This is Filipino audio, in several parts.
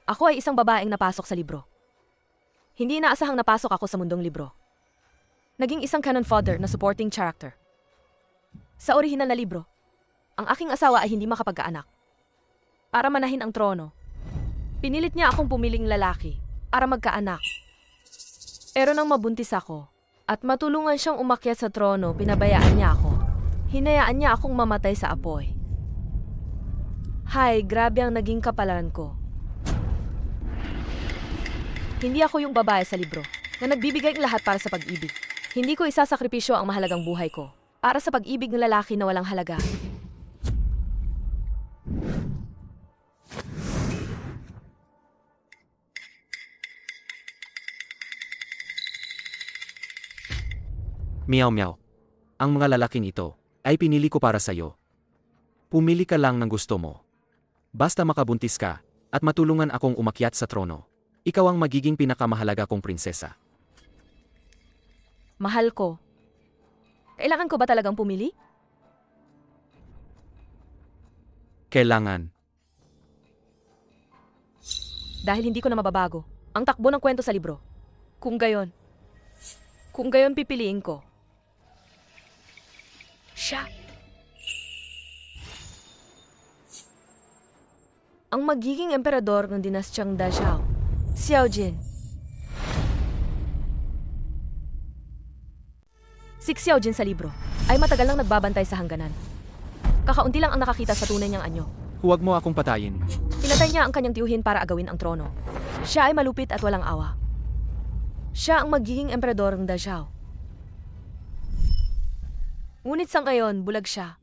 Ako ay isang babaeng napasok sa libro. Hindi inaasahang napasok ako sa mundong libro. Naging isang canon fodder na supporting character. Sa orihinal na libro, ang aking asawa ay hindi makapagkaanak. Para manahin ang trono, pinilit niya akong pumiling lalaki para magkaanak. Pero nang mabuntis ako at matulungan siyang umakyat sa trono, pinabayaan niya ako. Hinayaan niya akong mamatay sa apoy. Hay, grabe ang naging kapalaran ko. Hindi ako yung babae sa libro na nagbibigay ng lahat para sa pag-ibig. Hindi ko isasakripisyo ang mahalagang buhay ko para sa pag-ibig ng lalaki na walang halaga. Meow meow. Ang mga lalaking ito ay pinili ko para sa'yo. Pumili ka lang ng gusto mo. Basta makabuntis ka at matulungan akong umakyat sa trono. Ikaw ang magiging pinakamahalaga kong prinsesa. Mahal ko. Kailangan ko ba talagang pumili? Kailangan. Dahil hindi ko na mababago ang takbo ng kwento sa libro. Kung gayon pipiliin ko. Siya. Ang magiging emperador ng dinastyang Dazhao, Xiao Jin. Si Xiao Jin sa libro ay matagal nang nagbabantay sa hangganan. Kakaunti lang ang nakakita sa tunay niyang anyo. Huwag mo akong patayin. Pinatay niya ang kanyang tiyuhin para agawin ang trono. Siya ay malupit at walang awa. Siya ang magiging emperador ng Dazhao. Ngunit sa ngayon, bulag siya.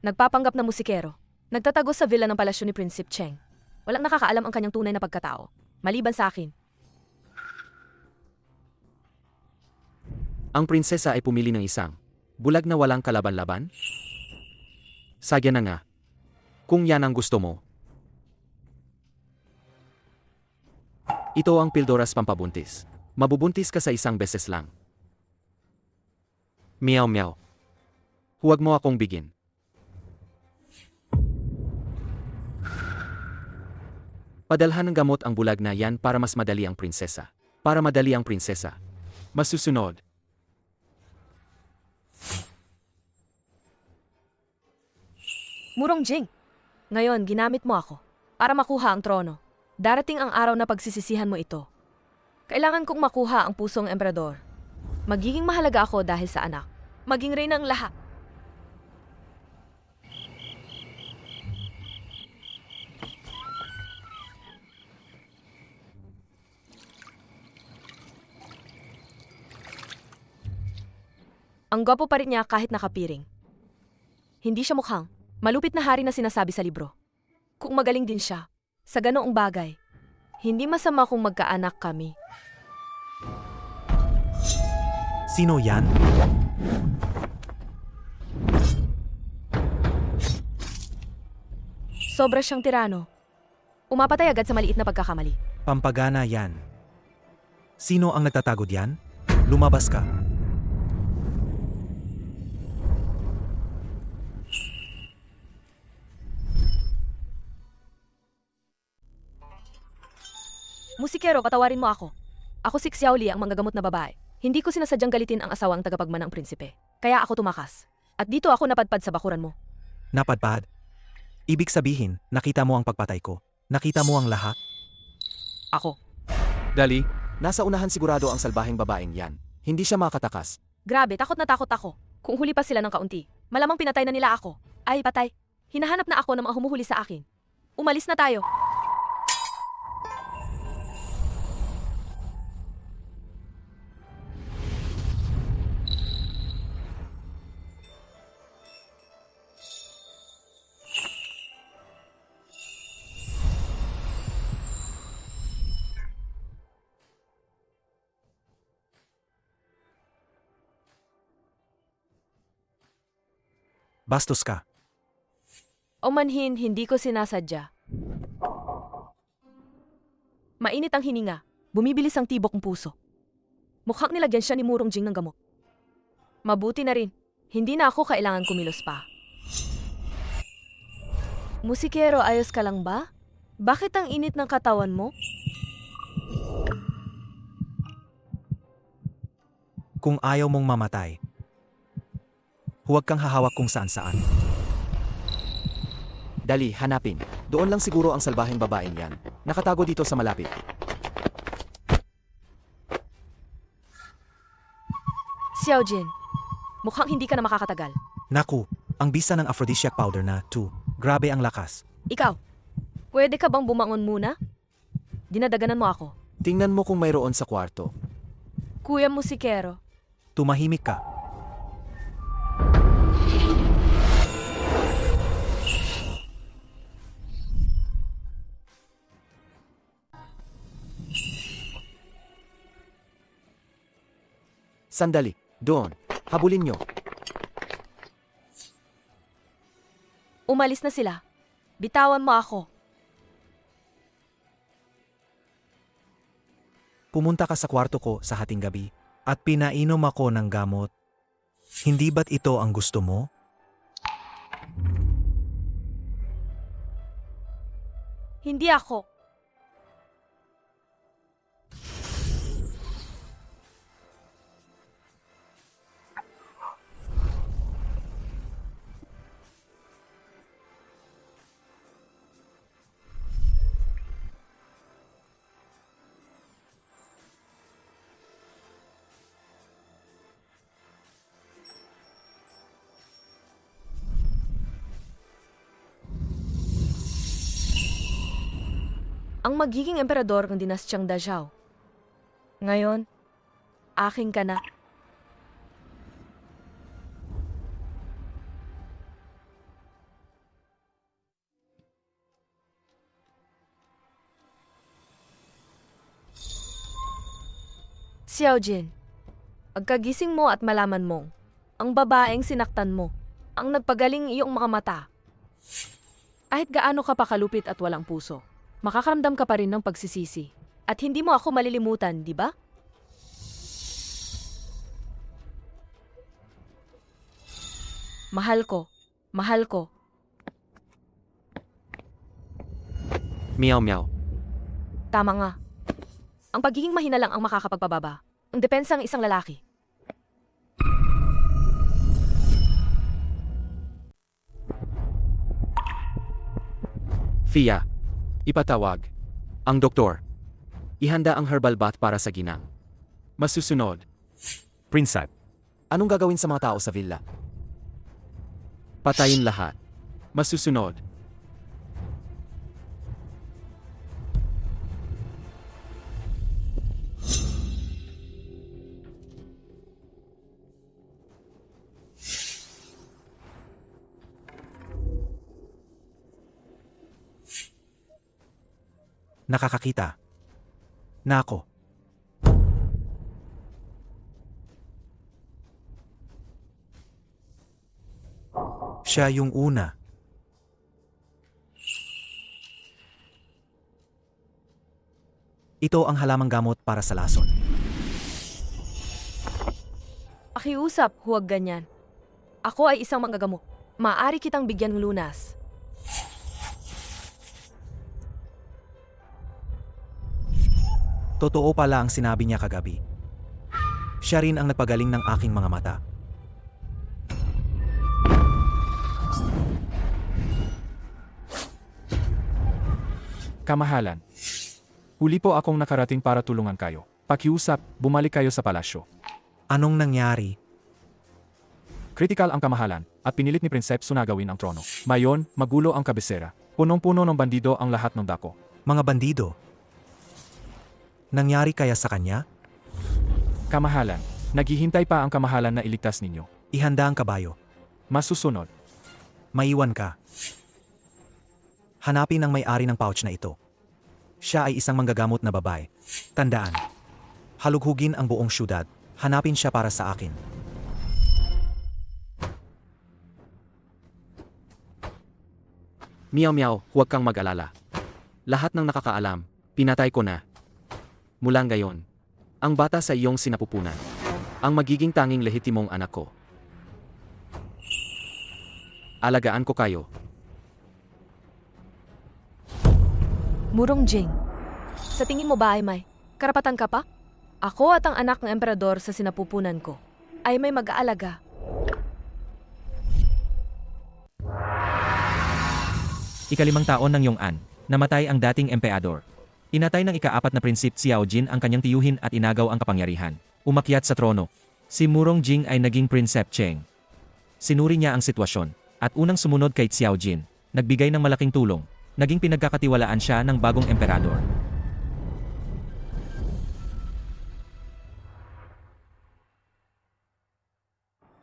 Nagpapanggap na musikero. Nagtatago sa villa ng palasyo ni Prinsipe Cheng. Walang nakakaalam ang kanyang tunay na pagkatao, maliban sa akin. Ang prinsesa ay pumili ng isang bulag na walang kalaban-laban? Sagya na nga. Kung yan ang gusto mo. Ito ang pildoras pampabuntis. Mabubuntis ka sa isang beses lang. Meow meow. Huwag mo akong bigin. Padalhan ng gamot ang bulag na yan para mas madali ang prinsesa. Para madali ang prinsesa. Masusunod. Murong Jing, ngayon ginamit mo ako para makuha ang trono. Darating ang araw na pagsisisihan mo ito. Kailangan kong makuha ang pusong emperador. Magiging mahalaga ako dahil sa anak. Maging reyna ang lahat. Ang gwapo pa rin niya kahit nakapiring. Hindi siya mukhang malupit na hari na sinasabi sa libro. Kung magaling din siya, sa ganoong bagay, hindi masama kung magkaanak kami. Sino yan? Sobra siyang tirano. Umapatay agad sa maliit na pagkakamali. Pampagana yan. Sino ang nagtatago diyan? Lumabas ka. Musikero, patawarin mo ako. Ako si Xiaoli, ang manggagamot na babae. Hindi ko sinasadyang galitin ang asawang tagapagmanang prinsipe. Kaya ako tumakas. At dito ako napadpad sa bakuran mo. Napadpad. Ibig sabihin, nakita mo ang pagpatay ko. Nakita mo ang lahat? Ako. Dali, nasa unahan sigurado ang salbaheng babaeng yan. Hindi siya makatakas. Grabe, takot na takot ako. Kung huli pa sila ng kaunti, malamang pinatay na nila ako. Ay, patay. Hinahanap na ako ng mga humuhuli sa akin. Umalis na tayo. Bastos ka. O manhin, hindi ko sinasadya. Mainit ang hininga. Bumibilis ang tibok ng puso. Mukhang nilagyan siya ni Murong Jing ng gamot. Mabuti na rin. Hindi na ako kailangan kumilos pa. Musikero, ayos ka lang ba? Bakit ang init ng katawan mo? Kung ayaw mong mamatay, huwag kang hahawak kung saan-saan. Dali, hanapin. Doon lang siguro ang salbaheng babaeng yan. Nakatago dito sa malapit. Xiaojin, mukhang hindi ka na makakatagal. Naku, ang bisa ng aphrodisiac powder na 2. Grabe ang lakas. Ikaw, pwede ka bang bumangon muna? Dinadaganan mo ako. Tingnan mo kung mayroon sa kwarto. Kuya mo si Kero. Tumahimik ka. Sandali. Doon. Habulin nyo. Umalis na sila. Bitawan mo ako. Pumunta ka sa kwarto ko sa hating gabi at pinainom ako ng gamot. Hindi ba't ito ang gusto mo? Hindi ako. Ang magiging emperador ng dinastyang Dazhao. Ngayon, aking ka na. Xiaojin, pagkagising mo at malaman mong ang babaeng sinaktan mo, ang nagpagaling iyong mga mata. Kahit gaano ka pa kalupit at walang puso, makakaramdam ka pa rin ng pagsisisi. At hindi mo ako malilimutan, di ba? Mahal ko. Mahal ko. Meow meow. Tama nga. Ang pagiging mahina lang ang makakapagpababa. Ang depensa ng isang lalaki. Fia. Ipatawag. Ang doktor. Ihanda ang herbal bath para sa ginang. Masusunod. Prinsep, Anong gagawin sa mga tao sa villa? Patayin lahat. Masusunod. nakakakita. Na ako. Siya yung una. Ito ang halamang gamot para sa lason. Pakiusap, huwag ganyan. Ako ay isang manggagamot. Maaari kitang bigyan ng lunas. Totoo pala ang sinabi niya kagabi. Siya rin ang nagpagaling ng aking mga mata. Kamahalan. Huli po akong nakarating para tulungan kayo. Pakiusap, bumalik kayo sa palasyo. Anong nangyari? Kritikal ang kamahalan, at pinilit ni Prinsep sunagawin ang trono. Mayon, magulo ang kabisera. Punong-puno ng bandido ang lahat ng dako. Mga bandido. Nangyari kaya sa kanya? Kamahalan. Naghihintay pa ang kamahalan na iligtas ninyo. Ihanda ang kabayo. Masusunod. Maiwan ka. Hanapin ang may-ari ng pouch na ito. Siya ay isang manggagamot na babae. Tandaan. Halughugin ang buong syudad. Hanapin siya para sa akin. Meow meow, huwag kang mag-alala. Lahat ng nakakaalam, pinatay ko na. Mula ngayon, ang bata sa iyong sinapupunan, ang magiging tanging lehitimong anak ko. Alagaan ko kayo. Murong Jing, sa tingin mo ba ay may karapatan ka pa? Ako at ang anak ng emperador sa sinapupunan ko ay may mag-aalaga. Ikalimang taon ng Yong'an, namatay ang dating emperador. Inatay ng ika-4 na prinsip Xiao Jin ang kanyang tiyuhin at inagaw ang kapangyarihan. Umakyat sa trono. Si Murong Jing ay naging Prinsep Cheng. Sinuri niya ang sitwasyon, at unang sumunod kay Xiao Jin, nagbigay ng malaking tulong. Naging pinagkakatiwalaan siya ng bagong emperador.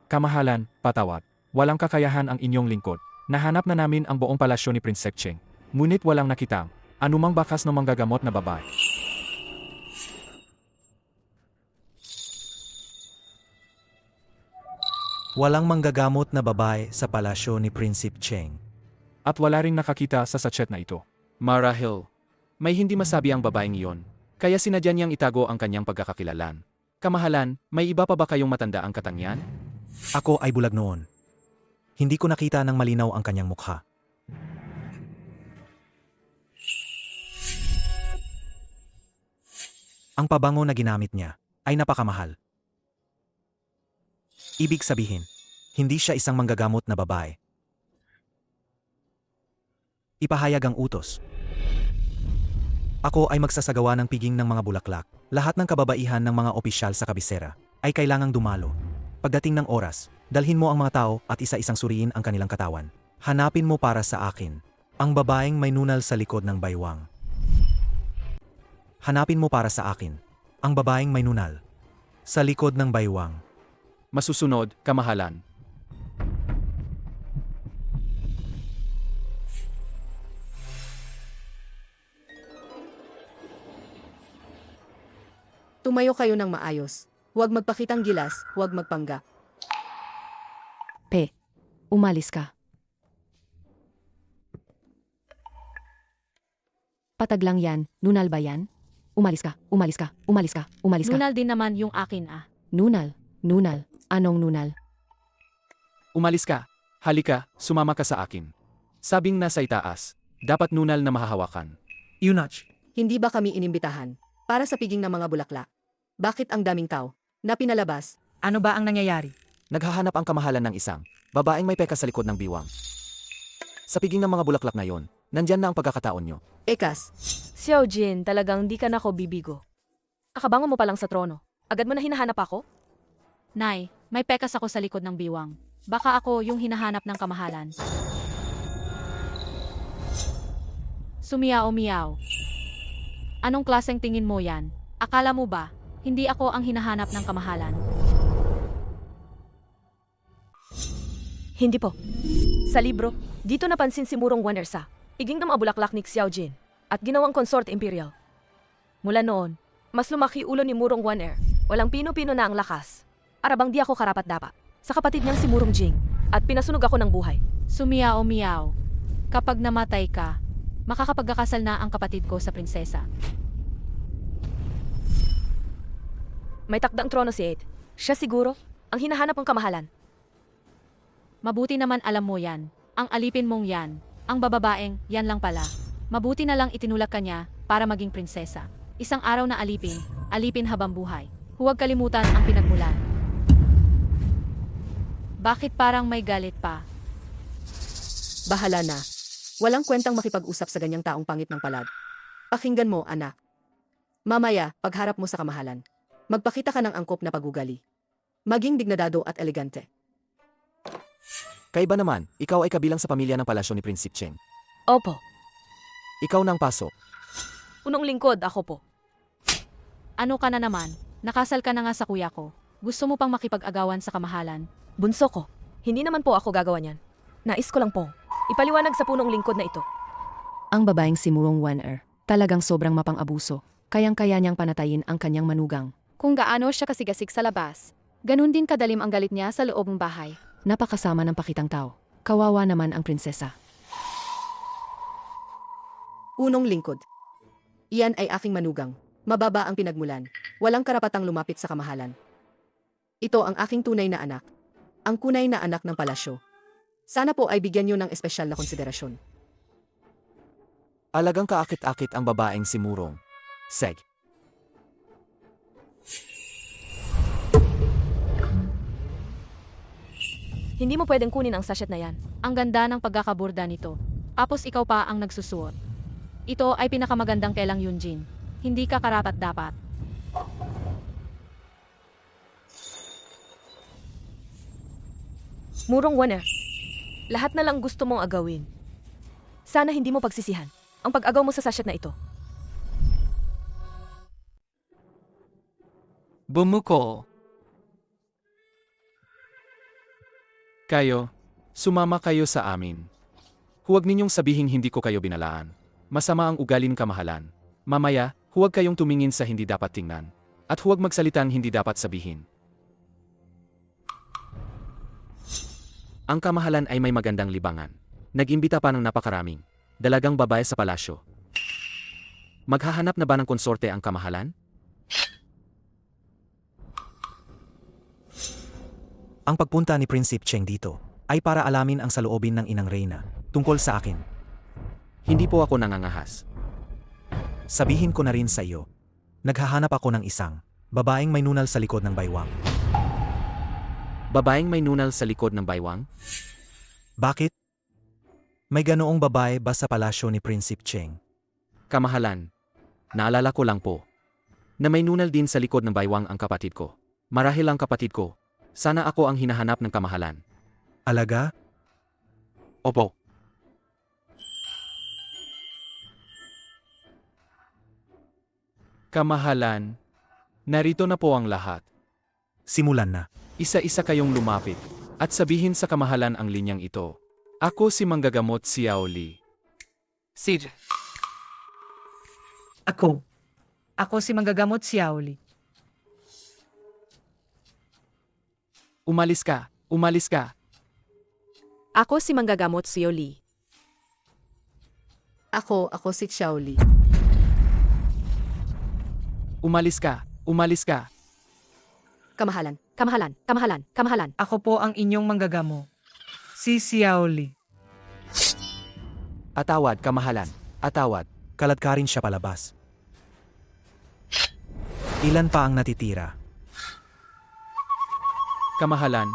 Kamahalan, patawad. Walang kakayahan ang inyong lingkod. Nahanap na namin ang buong palasyo ni Prince Cheng. Ngunit walang nakita anumang bakas ng manggagamot na babae. Walang manggagamot na babae sa palasyo ni Prinsip Cheng. At wala ring nakakita sa sachet na ito. Marahil, may hindi masabi ang babaeng iyon, kaya sinadya niyang itago ang kanyang pagkakakilalan. Kamahalan, may iba pa ba kayong matanda ang katangian? Ako ay bulag noon. Hindi ko nakita ng malinaw ang kanyang mukha. Ang pabango na ginamit niya ay napakamahal. Ibig sabihin, hindi siya isang manggagamot na babae. Ipahayag ang utos. Ako ay magsasagawa ng piging ng mga bulaklak. Lahat ng kababaihan ng mga opisyal sa kabisera ay kailangang dumalo. Pagdating ng oras, dalhin mo ang mga tao at isa-isang suriin ang kanilang katawan. Hanapin mo para sa akin ang babaeng may nunal sa likod ng baywang. Hanapin mo para sa akin ang babaeng may nunal sa likod ng baywang. Masusunod, kamahalan. Tumayo kayo ng maayos. Huwag magpakitang gilas, huwag magpanggap. Pe, umalis ka. Patag lang yan, nunal ba yan? Umalis ka, umalis ka, umalis ka, umalis ka. Nunal din naman yung akin ah. Nunal, nunal, anong nunal? Umalis ka. Halika, sumama ka sa akin. Sabing nasa itaas, dapat nunal na mahahawakan. Yunach, Hindi ba kami inimbitahan para sa piging ng mga bulaklak? Bakit ang daming tao na pinalabas? Ano ba ang nangyayari? Naghahanap ang kamahalan ng isang babaeng may peka sa likod ng biwang. Sa piging ng mga bulaklak na yon, nandyan na ang pagkakataon nyo. Ekas, Xiao Jin, talagang di ka na ko bibigo. Kakabango mo pa lang sa trono. Agad mo na hinahanap ako? Nay, may pekas ako sa likod ng biwang. Baka ako yung hinahanap ng kamahalan. Sumiyaw-miyaw. Anong klaseng tingin mo yan? Akala mo ba, hindi ako ang hinahanap ng kamahalan? Hindi po. Sa libro, dito napansin si Murong Wanersa, iging ng mga bulaklak ni Xiao Jin, at ginawang consort imperial. Mula noon, mas lumaki ulo ni Murong Waner. Walang pino-pino na ang lakas. Arabang di ako karapat-dapat sa kapatid niyang si Murong Jing, at pinasunog ako ng buhay. Sumiyaw-miyaw. Kapag namatay ka, makakapagkakasal na ang kapatid ko sa prinsesa. May takdang trono si Ed. Siya siguro ang hinahanap ng kamahalan. Mabuti naman alam mo yan. Ang alipin mong yan. Ang bababaeng, yan lang pala. Mabuti na lang itinulak ka niya para maging prinsesa. Isang araw na alipin, alipin habang buhay. Huwag kalimutan ang pinagmulan. Bakit parang may galit pa? bahala na. Walang kwentang makipag-usap sa ganyang taong pangit ng palad. Pakinggan mo, anak. Mamaya, pagharap mo sa kamahalan, magpakita ka ng angkop na pagugali. Maging dignadado at elegante. Kaiba naman, ikaw ay kabilang sa pamilya ng palasyo ni Prinsip Cheng. Opo. Ikaw nang pasok. Unong lingkod, ako po. Ano ka na naman? Nakasal ka na nga sa kuya ko. Gusto mo pang makipag-agawan sa kamahalan? Bunso ko. Hindi naman po ako gagawa niyan. Nais ko lang po. Ipaliwanag sa punong lingkod na ito. Ang babaeng si Murong Waner, talagang sobrang mapang-abuso. Kayang-kaya niyang panatayin ang kanyang manugang. Kung gaano siya kasigasig sa labas, ganun din kadalim ang galit niya sa loob ng bahay. Napakasama ng pakitang tao. Kawawa naman ang prinsesa. Unong lingkod. Iyan ay aking manugang. Mababa ang pinagmulan. Walang karapatang lumapit sa kamahalan. Ito ang aking tunay na anak. Ang kunay na anak ng palasyo. Sana po ay bigyan niyo ng espesyal na konsiderasyon. Alagang kaakit-akit ang babaeng si Murong. Seg. Hindi mo pwedeng kunin ang sachet na yan. Ang ganda ng pagkakaburda nito. Tapos ikaw pa ang nagsusuot. Ito ay pinakamagandang telang Yunjin. Hindi ka karapat-dapat. Murong Waner, lahat na lang gusto mong agawin. Sana hindi mo pagsisihan ang pag-agaw mo sa sachet na ito. Bumuko. Kayo, sumama kayo sa amin. Huwag ninyong sabihing hindi ko kayo binalaan. Masama ang ugalin kamahalan. Mamaya, huwag kayong tumingin sa hindi dapat tingnan. At huwag magsalitang hindi dapat sabihin. Ang kamahalan ay may magandang libangan. Nag-imbita pa ng napakaraming dalagang babae sa palasyo. Maghahanap na ba ng konsorte ang kamahalan? Ang pagpunta ni Prinsip Cheng dito ay para alamin ang saloobin ng Inang Reyna tungkol sa akin. Hindi po ako nangangahas. Sabihin ko na rin sa iyo, naghahanap ako ng isang babaeng may nunal sa likod ng baywang. Babaeng may nunal sa likod ng baywang? Bakit? May ganoong babae ba sa palasyo ni Prinsip Cheng? Kamahalan, naalala ko lang po na may nunal din sa likod ng baywang ang kapatid ko. Marahil ang kapatid ko, sana ako ang hinahanap ng kamahalan. Alaga? Opo. Kamahalan, narito na po ang lahat. Simulan na. Isa-isa kayong lumapit at sabihin sa kamahalan ang linyang ito. Ako si Manggagamot Xiao Li. Ako si Manggagamot Xiaoli. Umalis ka, umalis ka. Ako si Manggagamot si Yoli. Ako si Xiaoli. Umalis ka, umalis ka. Kamahalan, kamahalan, kamahalan, kamahalan. Ako po ang inyong manggagamo. Si Xiaoli. Atawad, kamahalan. Atawad. Kaladkarin siya palabas. Ilan pa ang natitira? Kamahalan,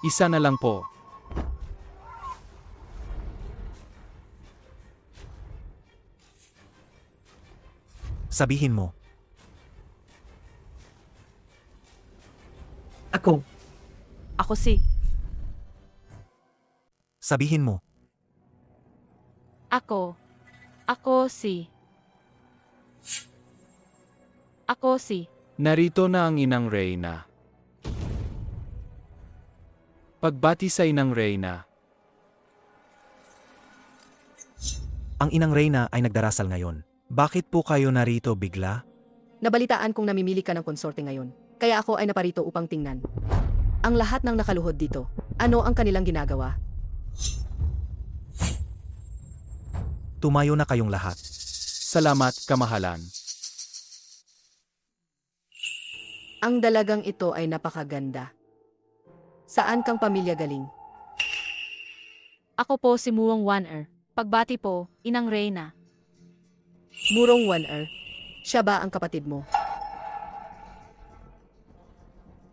isa na lang po. Sabihin mo. Ako si... Sabihin mo. Ako si... Narito na ang Inang Reyna. Pagbati sa Inang Reyna. Ang Inang Reyna ay nagdarasal ngayon. Bakit po kayo narito bigla? Nabalitaan kong namimili ka ng konsorte ngayon. Kaya ako ay naparito upang tingnan ang lahat ng nakaluhod dito. Ano ang kanilang ginagawa? Tumayo na kayong lahat. Salamat, kamahalan. Ang dalagang ito ay napakaganda. Saan kang pamilya galing? Ako po si Murong Waner. Pagbati po, Inang Reyna. Murong Waner. Siya ba ang kapatid mo?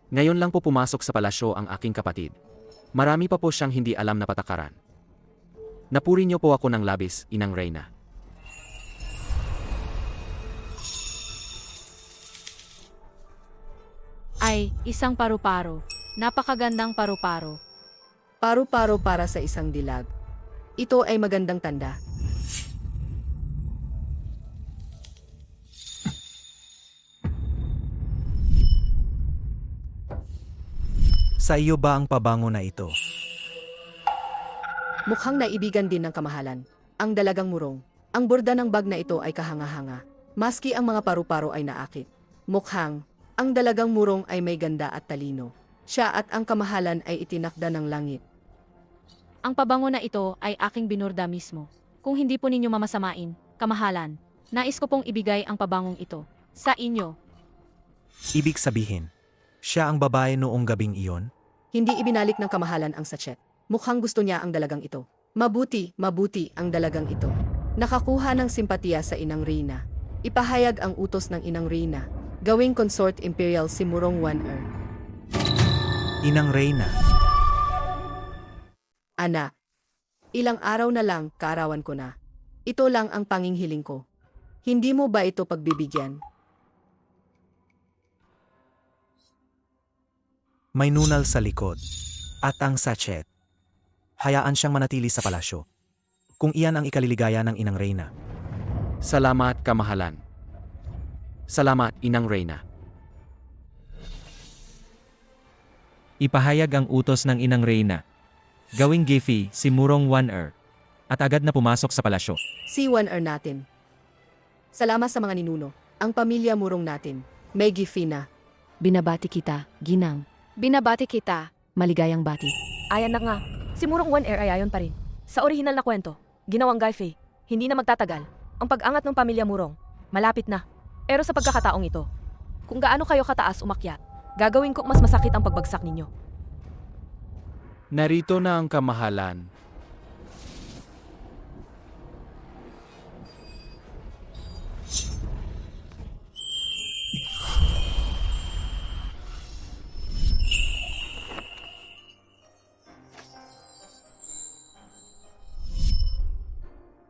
Ngayon lang po pumasok sa palasyo ang aking kapatid. Marami pa po siyang hindi alam na patakaran. Napuri niyo po ako ng labis, Inang Reyna. Ay, isang paru-paro. Napakagandang paru-paro. Paru-paro para sa isang dilag. Ito ay magandang tanda. Sa iyo ba ang pabango na ito? Mukhang naibigan din ng kamahalan. Ang dalagang murong. Ang borda ng bag na ito ay kahanga-hanga. Maski ang mga paru-paro ay naakit. Mukhang, ang dalagang murong ay may ganda at talino. Siya at ang kamahalan ay itinakda ng langit. Ang pabango na ito ay aking binurda mismo. Kung hindi po ninyo mamasamain, kamahalan, nais ko pong ibigay ang pabangong ito sa inyo. Ibig sabihin, siya ang babae noong gabing iyon? Hindi ibinalik ng kamahalan ang sachet. Mukhang gusto niya ang dalagang ito. Mabuti ang dalagang ito. Nakakuha ng simpatiya sa Inang Reyna. Ipahayag ang utos ng Inang Reyna. Gawing consort imperial si Murong One-er. Inang Reyna, Anak, ilang araw na lang kaarawan ko na. Ito lang ang panginghiling ko. Hindi mo ba ito pagbibigyan? may nunal sa likod. At ang sachet. Hayaan siyang manatili sa palasyo. Kung iyan ang ikaliligaya ng Inang Reyna. Salamat, kamahalan. Salamat, Inang Reyna. Ipahayag ang utos ng Inang Reyna. Gawing Gifi si Murong One-er. At agad na pumasok sa palasyo. Si One-er natin. Salamat sa mga ninuno. Ang pamilya Murong natin. May gifi na. Binabati kita, ginang. Binabati kita. Maligayang bati. Ayan na nga. Si Murong One-er ay ayon pa rin. Sa orihinal na kwento, ginawang Guy hindi na magtatagal. Ang pag-angat ng pamilya Murong, malapit na. Pero sa pagkakataong ito, kung gaano kayo kataas umakyat, gagawin ko mas masakit ang pagbagsak ninyo. Narito na ang kamahalan.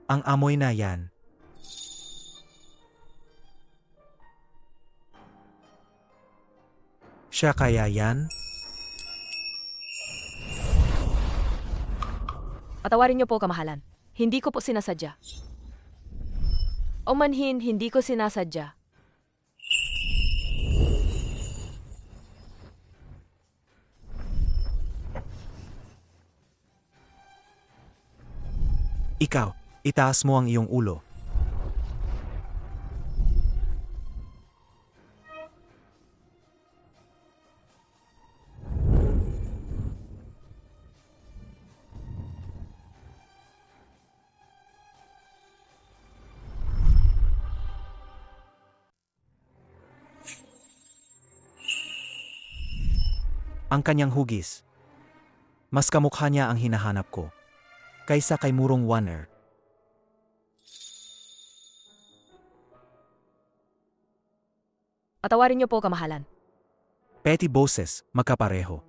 Ang amoy na yan. Siya kaya yan? Patawarin niyo po, kamahalan. Hindi ko po sinasadya. O manhin, hindi ko sinasadya. Ikaw, itaas mo ang iyong ulo. Ang kanyang hugis. Mas kamukha niya ang hinahanap ko. Kaysa kay Murong One-er. Patawarin niyo po, kamahalan. Petty boses, magkapareho.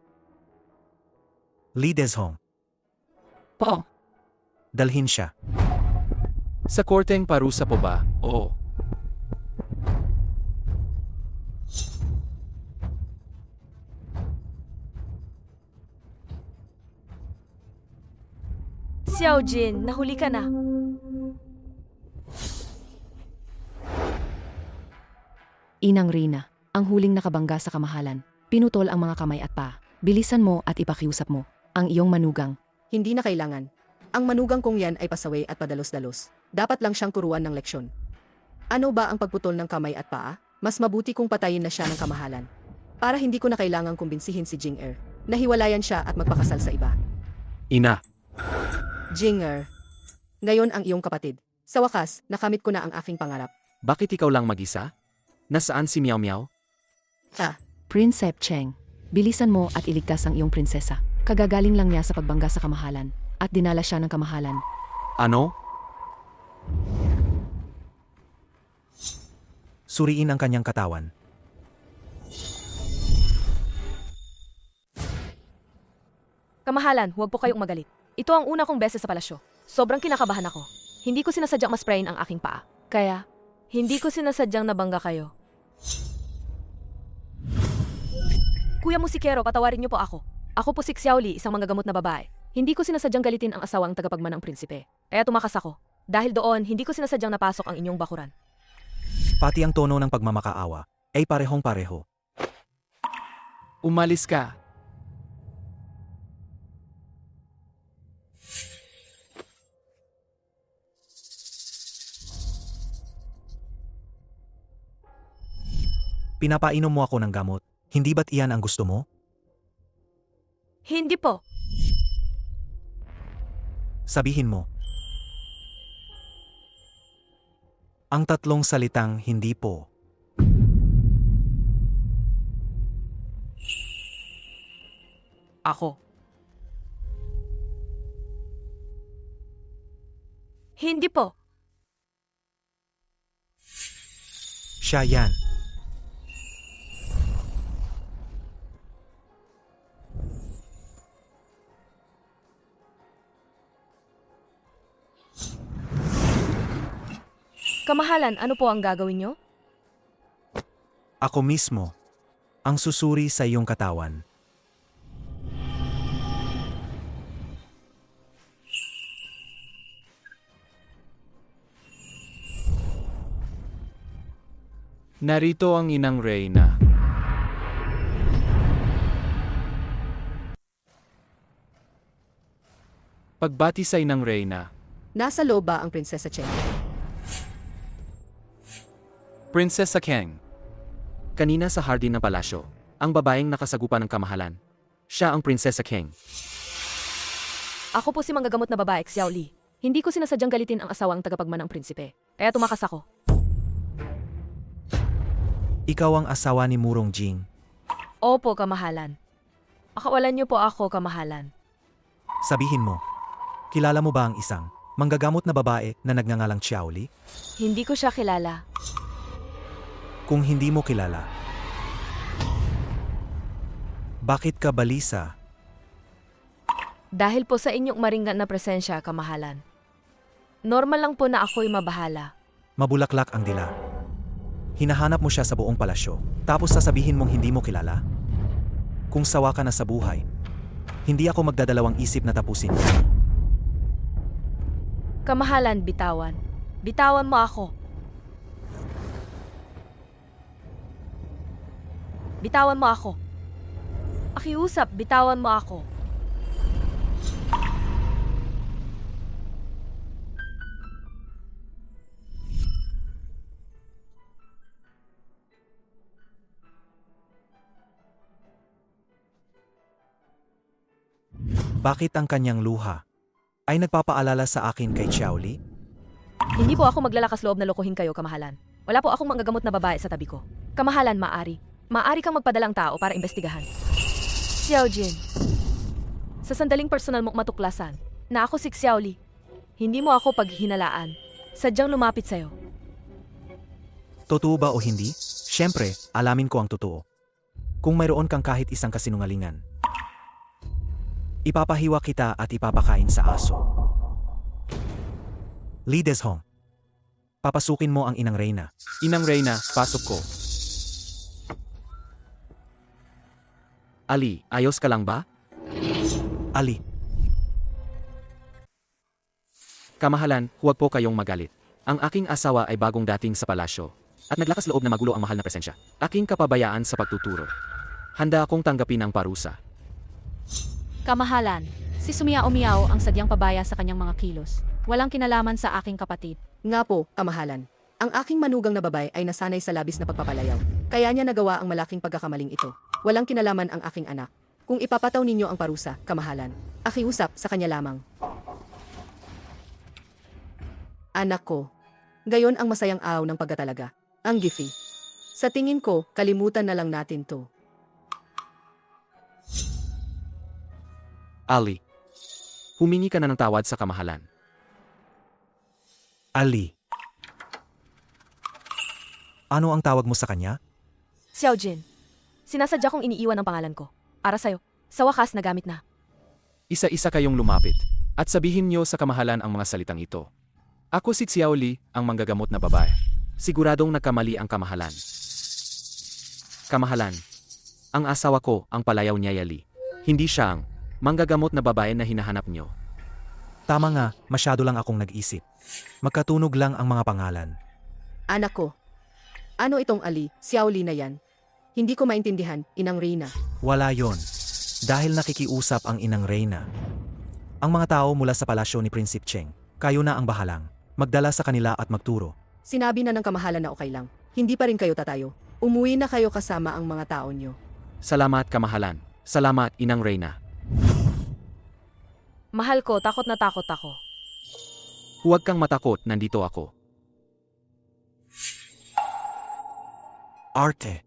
Li Dezhong, Po. dalhin siya. Sa korteng parusa po ba? Oo. Xiao Jin, nahuli ka na. Inang Reyna, ang huling nakabangga sa kamahalan. Pinutol ang mga kamay at paa. Bilisan mo at ipakiusap mo ang iyong manugang. Hindi na kailangan. Ang manugang kong yan ay pasaway at padalos-dalos. Dapat lang siyang turuan ng leksyon. Ano ba ang pagputol ng kamay at paa? Mas mabuti kung patayin na siya ng kamahalan. Para hindi ko na kailangang kumbinsihin si Jing-er. Nahiwalayan siya at magpakasal sa iba. Ina, Jing-er, ngayon ang iyong kapatid. Sa wakas, nakamit ko na ang aking pangarap. bakit ikaw lang mag-isa? Nasaan si Miao Miao? Prince Cheng, bilisan mo at iligtas ang iyong prinsesa. Kagagaling lang niya sa pagbangga sa kamahalan at dinala siya ng kamahalan. Ano? Suriin ang kanyang katawan. Kamahalan, huwag po kayong magalit. Ito ang una kong beses sa palasyo. Sobrang kinakabahan ako. Hindi ko sinasadyang masprayin ang aking paa. Kaya, hindi ko sinasadyang nabangga kayo. Kuya Musikero, patawarin niyo po ako. Ako po si Xiaoli, isang manggagamot na babae. Hindi ko sinasadyang galitin ang asawang tagapagman ng prinsipe. Kaya tumakas ako. Dahil doon, hindi ko sinasadyang napasok ang inyong bakuran. Pati ang tono ng pagmamakaawa ay parehong-pareho. Umalis ka. Pinapainom mo ako ng gamot. Hindi ba't iyan ang gusto mo? Hindi po. Sabihin mo. Ang tatlong salitang hindi po. Ako. Hindi po. Siya yan. Kamahalan, ano po ang gagawin nyo? Ako mismo. Ang susuri sa iyong katawan. Narito ang inang Reyna. Pagbati sa inang Reyna, Nasa loob ba ang Prinsesa Cheng? Prinsesa Kang. Kanina sa hardin ng palasyo, ang babaeng nakasagupa ng kamahalan. Siya ang Prinsesa Kang. Ako po si manggagamot na babae, Xiao Li. Hindi ko sinasadyang galitin ang asawang tagapagmanang prinsipe. Kaya tumakas ako. Ikaw ang asawa ni Murong Jing. Opo, kamahalan. Pakawalan niyo po ako, kamahalan. Sabihin mo, kilala mo ba ang isang manggagamot na babae na nagngangalang Xiaoli? Hindi ko siya kilala. Kung hindi mo kilala, bakit ka balisa? Dahil po sa inyong maringgan na presensya, kamahalan. Normal lang po na ako'y mabahala. Mabulaklak ang dila. Hinahanap mo siya sa buong palasyo, tapos sasabihin mong hindi mo kilala? Kung sawa ka na sa buhay, hindi ako magdadalawang isip na tapusin mo. Kamahalan, bitawan. Bitawan mo ako. Bitawan mo ako. Akiusap, bitawan mo ako. Bakit ang kanyang luha ay nagpapaalala sa akin kay Xiaoli? Hindi po ako maglalakas loob na lokohin kayo, kamahalan. Wala po akong manggagamot na babae sa tabi ko. Kamahalan, maaari. Maaari kang magpadalang tao para imbestigahan. Xiao Jin. Sa sandaling personal mong matuklasan na ako si Xiao Li. Hindi mo ako paghinalaan. Sadyang lumapit sa'yo. Totoo ba o hindi? Siyempre, alamin ko ang totoo. Kung mayroon kang kahit isang kasinungalingan, ipapahiwa kita at ipapakain sa aso. Li Deshong. Papasukin mo ang inang Reyna. Inang Reyna, pasok ko. Ali, ayos ka lang ba? Ali, Kamahalan, huwag po kayong magalit. Ang aking asawa ay bagong dating sa palasyo at naglakas loob na magulo ang mahal na presensya. Aking kapabayaan sa pagtuturo. Handa akong tanggapin ang parusa. Kamahalan, si Sumiao Miao ang sadyang pabaya sa kanyang mga kilos. Walang kinalaman sa aking kapatid. Nga po, kamahalan. Ang aking manugang na babae ay nasanay sa labis na pagpapalayaw. Kaya niya nagawa ang malaking pagkakamaling ito. Walang kinalaman ang aking anak. Kung ipapataw ninyo ang parusa, kamahalan, akiusap sa kanya lamang. Anak ko, gayon ang masayang araw ng pagkatalaga. Ang gifi. Sa tingin ko, kalimutan na lang natin to. Ali, humingi ka na ng tawad sa kamahalan. Ali. Ano ang tawag mo sa kanya? Xiao Jin. Sinasadya kong iniiwan ang pangalan ko. Para sa'yo. Sa wakas, nagamit na. Isa-isa kayong lumapit at sabihin niyo sa kamahalan ang mga salitang ito. Ako si Xiao Li, ang manggagamot na babae. Siguradong nagkamali ang kamahalan. Kamahalan, ang asawa ko ang palayaw niya Yali. Hindi siya ang manggagamot na babae na hinahanap niyo. Tama nga, masyado lang akong nag-isip. Magkatunog lang ang mga pangalan. Anak ko, ano itong Ali, Xiao Li na yan? Hindi ko maintindihan, inang Reyna. Wala yon. Dahil nakikiusap ang inang Reyna. Ang mga tao mula sa palasyo ni Prinsip Cheng, kayo na ang bahalang. Magdala sa kanila at magturo. Sinabi na ng kamahalan na okay lang. Hindi pa rin kayo tatayo. Umuwi na kayo kasama ang mga tao nyo. Salamat kamahalan. Salamat inang Reyna. Mahal ko, takot na takot ako. Huwag kang matakot, nandito ako. Arte.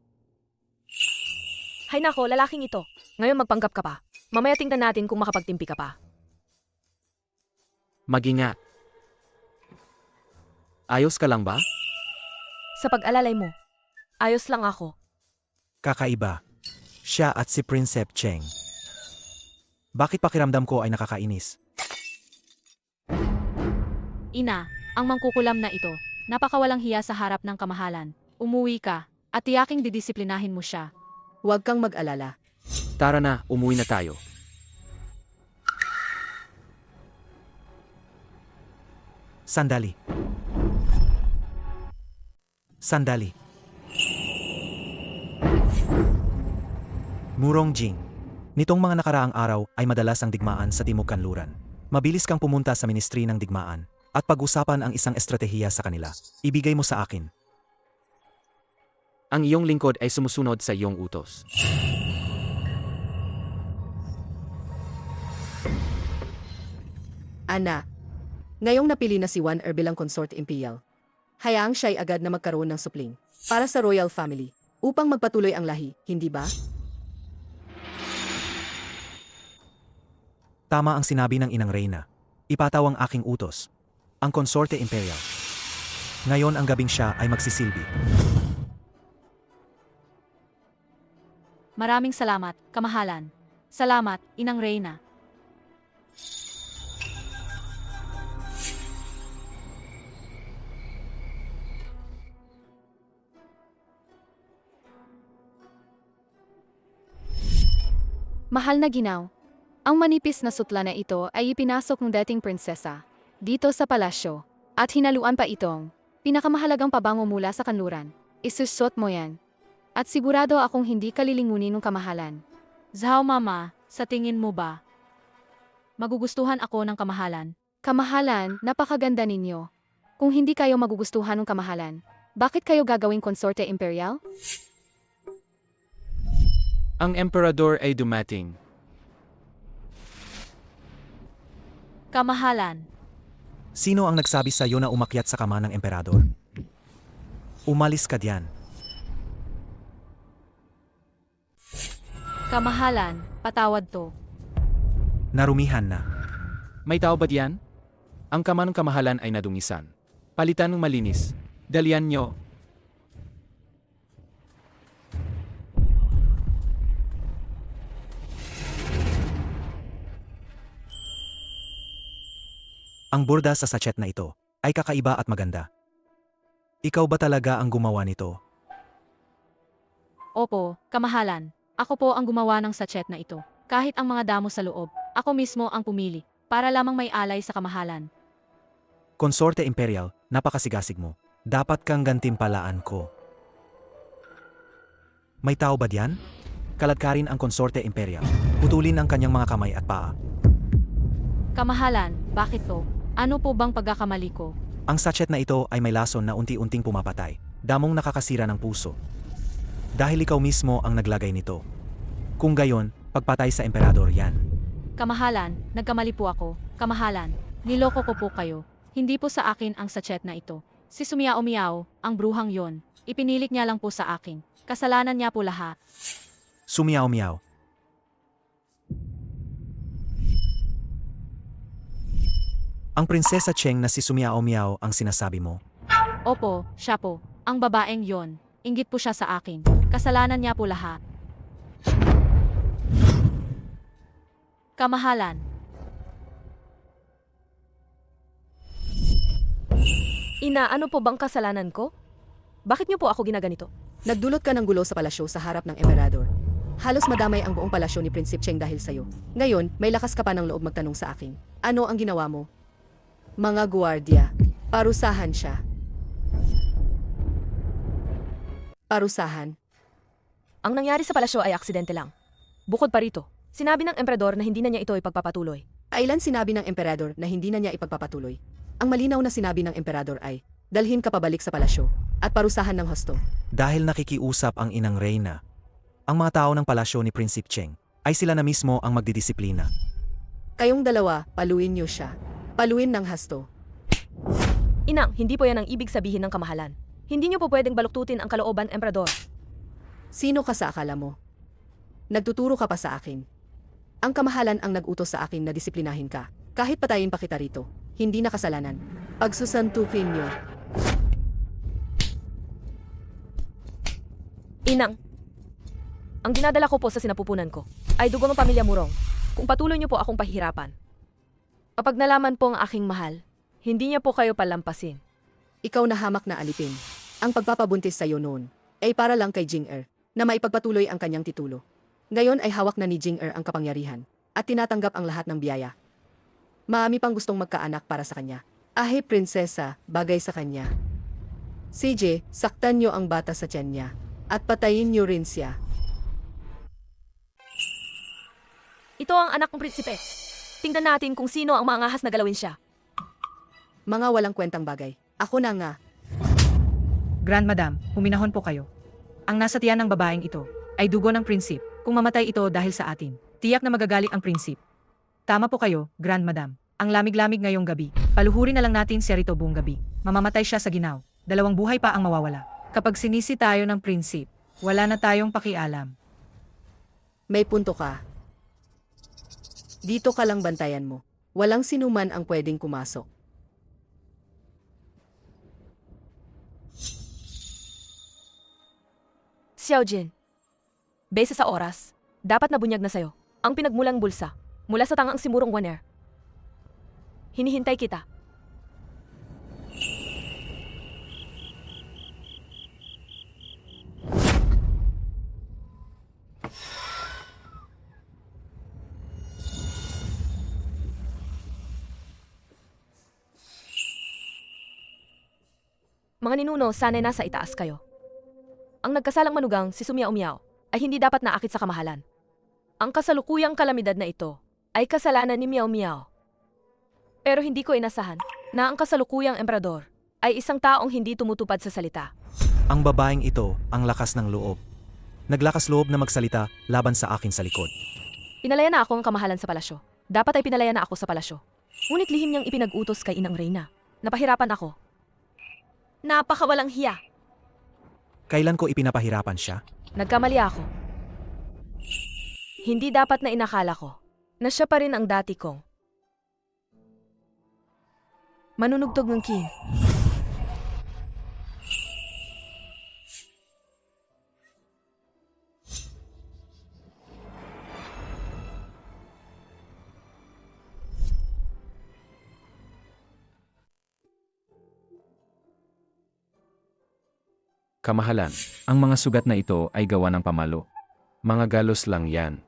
Hay nako, lalaking ito. Ngayon magpanggap ka pa. Mamaya tingnan natin kung makapagtimpi ka pa. Mag-ingat. Ayos ka lang ba? Sa pag-alalay mo, Ayos lang ako. Kakaiba. Siya at si Princep Cheng. Bakit pakiramdam ko ay nakakainis? Ina, ang mangkukulam na ito, napakawalang hiya sa harap ng kamahalan. Umuwi ka, at tiyaking didisiplinahin mo siya. Huwag kang mag-alala. Tara na, umuwi na tayo. Sandali. Sandali. Murong Jing. Nitong mga nakaraang araw ay madalas ang digmaan sa Timog Kanluran. Mabilis kang pumunta sa Ministry ng Digmaan at pag-usapan ang isang estratehiya sa kanila. Ibigay mo sa akin. Ang iyong lingkod ay sumusunod sa iyong utos. Ana, ngayong napili na si Juan Er bilang consort imperial, hayaang siya'y agad na magkaroon ng supling para sa royal family upang magpatuloy ang lahi, hindi ba? Tama ang sinabi ng Inang Reyna. Ipataw ang aking utos. Ang konsorte imperial. Ngayon ang gabing siya ay magsisilbi. Maraming salamat, kamahalan. Salamat, Inang Reyna. Mahal na ginaw. Ang manipis na sutla na ito ay ipinasok ng dating prinsesa dito sa palasyo at hinaluan pa itong pinakamahalagang pabango mula sa kanluran. Isusot mo yan. At sigurado akong hindi kalilingunin ng kamahalan. Zhao mama, sa tingin mo ba? Magugustuhan ako ng kamahalan. Kamahalan, napakaganda ninyo. Kung hindi kayo magugustuhan ng kamahalan, bakit kayo gagawing konsorte imperial? Ang emperador ay dumating. Kamahalan. Sino ang nagsabi sa iyo na umakyat sa kama ng emperador? Umalis ka diyan. Kamahalan, patawad to. Narumihan na. May tao ba diyan? Ang kama ng kamahalan ay nadungisan. Palitan ng malinis. Dalian nyo. Ang burda sa sachet na ito ay kakaiba at maganda. Ikaw ba talaga ang gumawa nito? Opo, kamahalan. Ako po ang gumawa ng sachet na ito. Kahit ang mga damo sa loob, ako mismo ang pumili para lamang may alay sa kamahalan. Konsorte Imperial, napakasigasig mo. Dapat kang gantimpalaan ko. May tao ba diyan? Kaladkarin ang Konsorte Imperial. Putulin ang kanyang mga kamay at paa. Kamahalan, bakit to? Ano po bang pagkakamali ko? Ang sachet na ito ay may lason na unti-unting pumapatay. Damong nakakasira ng puso. Dahil ikaw mismo ang naglagay nito. Kung gayon, pagpatay sa emperador yan. Kamahalan, nagkamali po ako. Kamahalan, niloko ko po kayo. Hindi po sa akin ang sachet na ito. Si Sumiao Miao, ang bruhang yon, ipinilit niya lang po sa akin. Kasalanan niya po lahat. Sumiao-miao. Ang Prinsesa Cheng na si Sumiao-miao ang sinasabi mo. Opo, siya po. Ang babaeng yon. Inggit po siya sa akin. Kasalanan niya po lahat. Kamahalan. Ina, ano po bang kasalanan ko? Bakit niyo po ako ginaganito? Nagdulot ka ng gulo sa palasyo sa harap ng emperador. Halos madamay ang buong palasyo ni Prinsip Cheng dahil sa'yo. Ngayon, may lakas ka pa ng loob magtanong sa akin. Ano ang ginawa mo? Mga guwardiya, parusahan siya. Parusahan. Ang nangyari sa palasyo ay aksidente lang. Bukod pa rito, sinabi ng emperador na hindi na niya ito ipagpapatuloy. Kailan sinabi ng emperador na hindi na niya ipagpapatuloy? Ang malinaw na sinabi ng emperador ay, dalhin ka pabalik sa palasyo at parusahan ng husto. Dahil nakikiusap ang Inang Reyna, ang mga tao ng palasyo ni Prinsip Cheng ay sila na mismo ang magdidisiplina. Kayong dalawa, paluin niyo siya. Paluin ng hasto. Inang, hindi po yan ang ibig sabihin ng kamahalan. Hindi niyo po pwedeng baluktutin ang kalooban, emperador. Sino ka sa akala mo? Nagtuturo ka pa sa akin. Ang kamahalan ang nag-utos sa akin na disiplinahin ka. Kahit patayin pa kita rito, hindi na kasalanan. Pagsusantukin niyo. Inang, ang dinadala ko po sa sinapupunan ko ay dugo ng pamilya Murong. Kung patuloy niyo po akong pahihirapan. Kapag nalaman po ang aking mahal, hindi niya po kayo palampasin. Ikaw na hamak na alipin. Ang pagpapabuntis sa'yo noon ay para lang kay Jing-er na maipagpatuloy ang kanyang titulo. Ngayon ay hawak na ni Jing-er ang kapangyarihan at tinatanggap ang lahat ng biyaya. Maami pang gustong magkaanak para sa kanya. Ahe prinsesa, bagay sa kanya. CJ, saktan niyo ang bata sa tiyan niya at patayin niyo rin siya. Ito ang anak ng prinsipe. Tingnan natin kung sino ang maangahas na galawin siya. Mga walang kwentang bagay. Ako na nga. Grand Madam, huminahon po kayo. Ang nasa tiyan ng babaeng ito ay dugo ng prinsip. Kung mamatay ito dahil sa atin, tiyak na magagalit ang prinsip. Tama po kayo, Grand Madam. Ang lamig-lamig ngayong gabi. Paluhurin na lang natin siya rito buong gabi. Mamamatay siya sa ginaw. 2 buhay pa ang mawawala. Kapag sinisi tayo ng prinsip, wala na tayong pakialam. May punto ka. Dito ka lang bantayan mo. Walang sinuman ang pwedeng kumasok. Xiaojin, base sa oras, dapat nabunyag na sa'yo ang pinagmulang bulsa mula sa tangang si Murong Waner. Hinihintay kita. Mga ninuno, sana'y nasa itaas kayo. Ang nagkasalang manugang, si Sumiao Miao, ay hindi dapat naakit sa kamahalan. Ang kasalukuyang kalamidad na ito ay kasalanan ni Miao Miao. Pero hindi ko inasahan na ang kasalukuyang emperador ay isang taong hindi tumutupad sa salita. Ang babaeng ito ang lakas ng loob. Naglakas loob na magsalita laban sa akin sa likod. Pinalaya na ako ng kamahalan sa palasyo. Dapat ay pinalaya na ako sa palasyo. Ngunit lihim niyang ipinag-utos kay Inang Reyna. Napahirapan ako. Napakawalang hiya. Kailan ko ipinapahirapan siya? Nagkamali ako. Hindi dapat na inakala ko na siya pa rin ang dati kong manunugtog ng king. Kamahalan, ang mga sugat na ito ay gawa ng pamalo. Mga galos lang yan.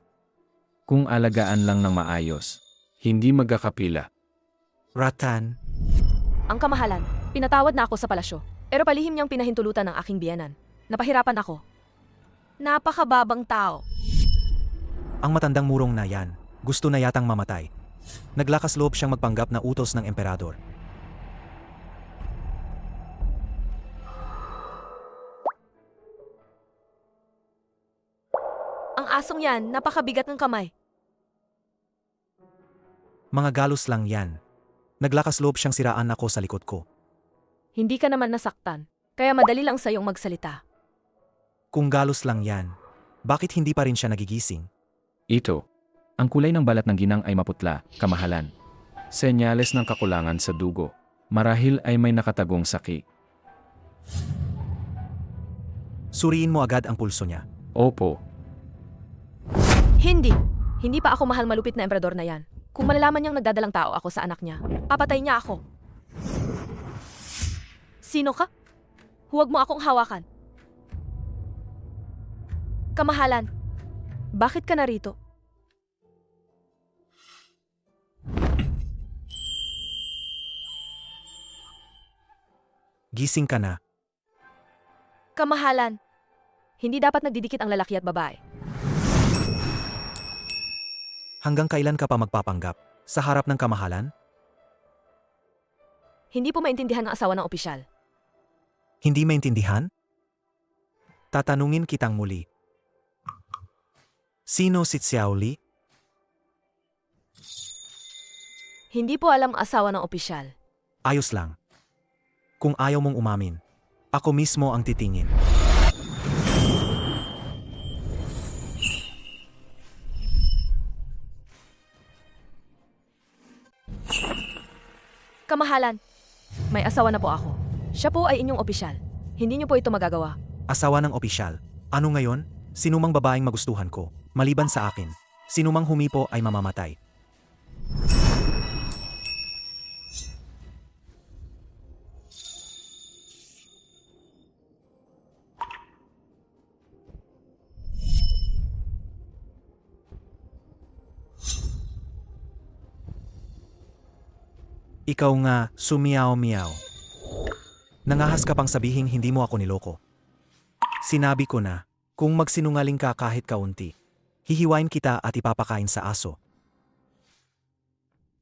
Kung alagaan lang ng maayos, hindi magkakapila. Ratan, Ang kamahalan, pinatawad na ako sa palasyo. Pero palihim niyang pinahintulutan ng aking biyenan. Napahirapan ako. Napakababang tao. ang matandang Murong na yan, gusto na yatang mamatay. Naglakas loob siyang magpanggap na utos ng emperador. Ang asong yan, napakabigat ng kamay. Mga galos lang yan. Naglakas loob siyang siraan ako sa likod ko. Hindi ka naman nasaktan. Kaya madali lang sa'yong magsalita. Kung galos lang yan, bakit hindi pa rin siya nagigising? Ito, ang kulay ng balat ng ginang ay maputla, kamahalan. Senyales ng kakulangan sa dugo. Marahil ay may nakatagong sakit. Suriin mo agad ang pulso niya. Opo, Hindi. Hindi pa ako mahal malupit na emperador na yan. Kung malalaman niyang nagdadalang tao ako sa anak niya, papatay niya ako. Sino ka? Huwag mo akong hawakan. Kamahalan, bakit ka narito? Gising ka na. Kamahalan, hindi dapat nagdidikit ang lalaki at babae. Hanggang kailan ka pa magpapanggap? Sa harap ng kamahalan? Hindi po maintindihan ng asawa ng opisyal. Hindi maintindihan? Tatanungin kitang muli. Sino si Xiao Li? Hindi po alam ang asawa ng opisyal. Ayos lang. Kung ayaw mong umamin, ako mismo ang titingin. Kamahalan, may asawa na po ako. Siya po ay inyong opisyal. Hindi niyo po ito magagawa. Asawa ng opisyal. Ano ngayon? Sinumang babaeng magustuhan ko, maliban sa akin. Sinumang humipo ay mamamatay. Ikaw nga, sumiyaw-miyaw. Nangahas ka pang sabihing hindi mo ako niloko. Sinabi ko na, kung magsinungaling ka kahit kaunti, hihiwain kita at ipapakain sa aso.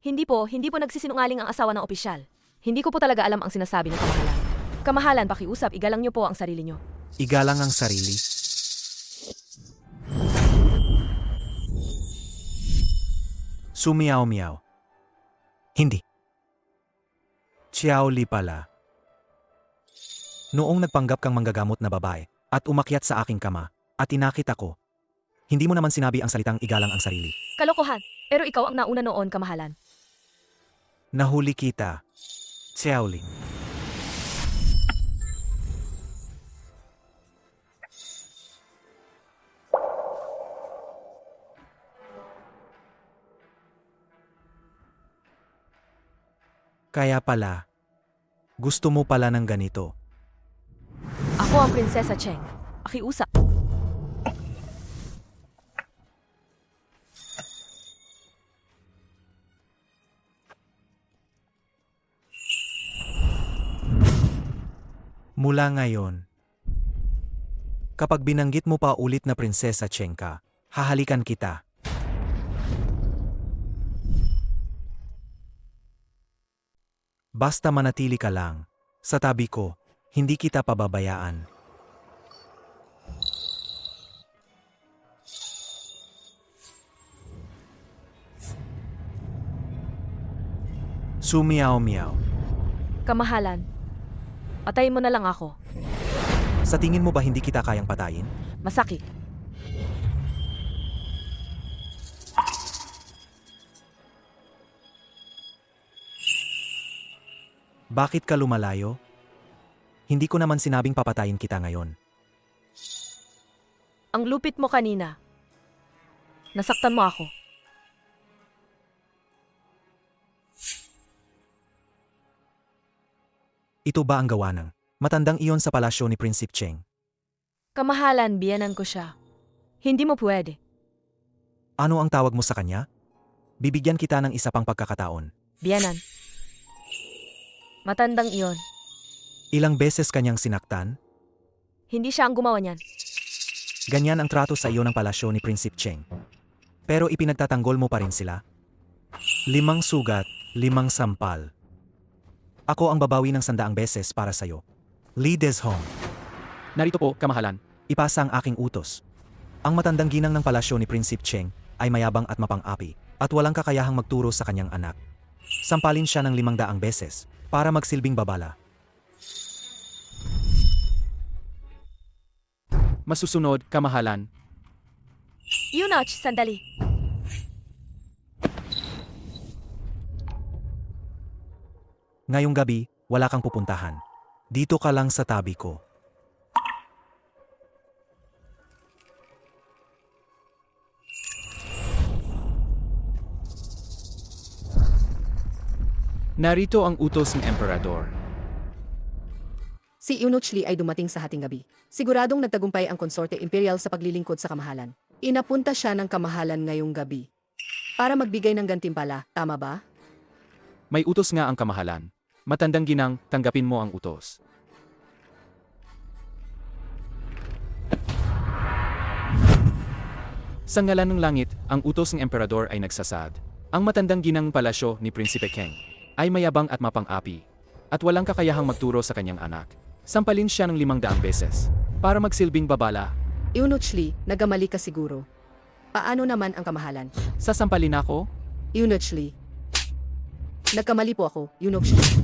Hindi po nagsisinungaling ang asawa ng opisyal. Hindi ko po talaga alam ang sinasabi ng kamahalan. Kamahalan, pakiusap, igalang niyo po ang sarili niyo. Igalang ang sarili. Sumiyaw-miyaw. Hindi. Xiao Li pala. Noong nagpanggap kang manggagamot na babae at umakyat sa aking kama at tinakit ako, hindi mo naman sinabi ang salitang igalang ang sarili. Kalokohan, pero ikaw ang nauna noon, kamahalan. Nahuli kita, Xiao Li. Kaya pala, gusto mo pala ng ganito. Ako ang Prinsesa Cheng. Pakiusap. Mula ngayon, kapag binanggit mo pa ulit na Prinsesa Cheng ka, hahalikan kita. Basta manatili ka lang. Sa tabi ko, hindi kita pababayaan. Sumiyaw-miyaw. Kamahalan, patayin mo na lang ako. Sa tingin mo ba hindi kita kayang patayin? Masakit. Bakit ka lumalayo? Hindi ko naman sinabing papatayin kita ngayon. Ang lupit mo kanina. Nasaktan mo ako. Ito ba ang gawa ng matandang iyon sa palasyo ni Prinsip Cheng? Kamahalan, biyanan ko siya. Hindi mo pwede. Ano ang tawag mo sa kanya? Bibigyan kita ng isa pang pagkakataon. Biyanan. Matandang iyon. Ilang beses kanyang sinaktan? Hindi siya ang gumawa niyan. Ganyan ang trato sa iyo ng palasyo ni Prinsip Cheng. Pero ipinagtatanggol mo pa rin sila? 5 sugat, 5 sampal. Ako ang babawi ng 100 beses para sa iyo. Li Dezhong. Narito po, kamahalan. Ipasa ang aking utos. Ang matandang ginang ng palasyo ni Prinsip Cheng ay mayabang at mapang-api at walang kakayahang magturo sa kanyang anak. Sampalin siya ng 500 beses para magsilbing babala. Masusunod, kamahalan. Yunach, sandali. Ngayong gabi, wala kang pupuntahan. Dito ka lang sa tabi ko. Narito ang utos ng Emperador. Si Eunuch Lee ay dumating sa hating gabi. Siguradong nagtagumpay ang konsorte imperial sa paglilingkod sa kamahalan. Inapunta siya ng kamahalan ngayong gabi. Para magbigay ng gantimpala, tama ba? May utos nga ang kamahalan. Matandang ginang, tanggapin mo ang utos. Sa ngalan ng langit, ang utos ng Emperador ay nagsasad. Ang matandang ginang palasyo ni Prinsipe Keng ay mayabang at mapang-api at walang kakayahang magturo sa kanyang anak. Sampalin siya ng 500 beses para magsilbing babala. Eunuch Lee, nagamali ka siguro. Paano naman ang kamahalan? Sasampalin ako? Eunuch Lee. Nagkamali po ako, Eunuch Lee.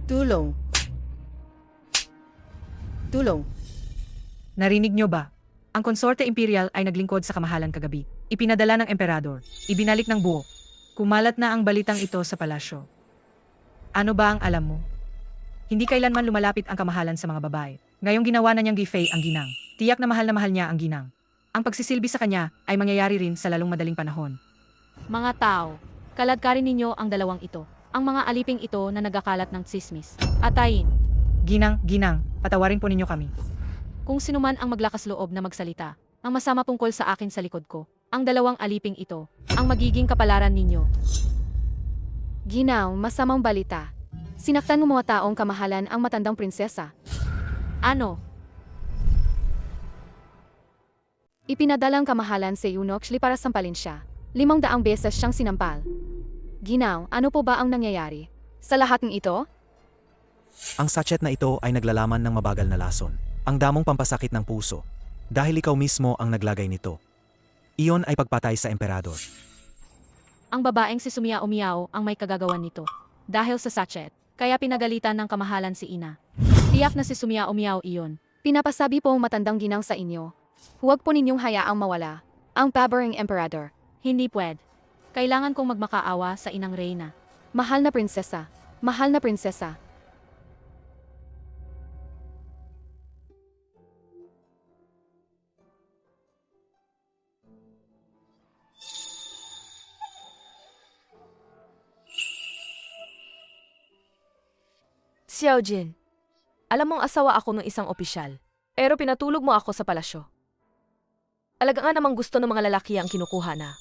Tulong. Tulong. Narinig nyo ba? Ang konsorte imperial ay naglingkod sa kamahalan kagabi. Ipinadala ng emperador. Ibinalik ng buo. Kumalat na ang balitang ito sa palasyo. Ano ba ang alam mo? Hindi kailanman lumalapit ang kamahalan sa mga babae. Ngayong ginawa na niyang Gifei ang ginang. Tiyak na mahal niya ang ginang. Ang pagsisilbi sa kanya ay mangyayari rin sa lalong madaling panahon. Mga tao, kaladkarin ninyo ang dalawang ito. Ang mga aliping ito na nagakalat ng tsismis. Atayin. Ginang, patawarin po ninyo kami. Kung sinuman ang maglakas loob na magsalita, ang masama tungkol sa akin sa likod ko, ang dalawang aliping ito, ang magiging kapalaran ninyo. Ginaw, masamang balita. Sinaktan mo mga taong kamahalan ang matandang prinsesa. Ano? Ipinadalang kamahalan sa Eunuchli para sampalin siya. 500 beses siyang sinampal. Ginaw, ano po ba ang nangyayari? Sa lahat ng ito? Ang sachet na ito ay naglalaman ng mabagal na lason. Ang damong pampasakit ng puso. Dahil ikaw mismo ang naglagay nito. Iyon ay pagpatay sa emperador. Ang babaeng si Sumia Umiao ang may kagagawan nito. Dahil sa sachet, kaya pinagalitan ng kamahalan si Ina. Tiyak na si Sumia Umiao iyon. Pinapasabi po ang matandang ginang sa inyo. Huwag po ninyong hayaang mawala. Ang paboring emperador. Hindi pwede. Kailangan kong magmakaawa sa inang reyna. Mahal na prinsesa. Mahal na prinsesa. Xiaojin, alam mong asawa ako ng isang opisyal, pero pinatulog mo ako sa palasyo. Alaga nga namang gusto ng mga lalaki ang kinukuha na.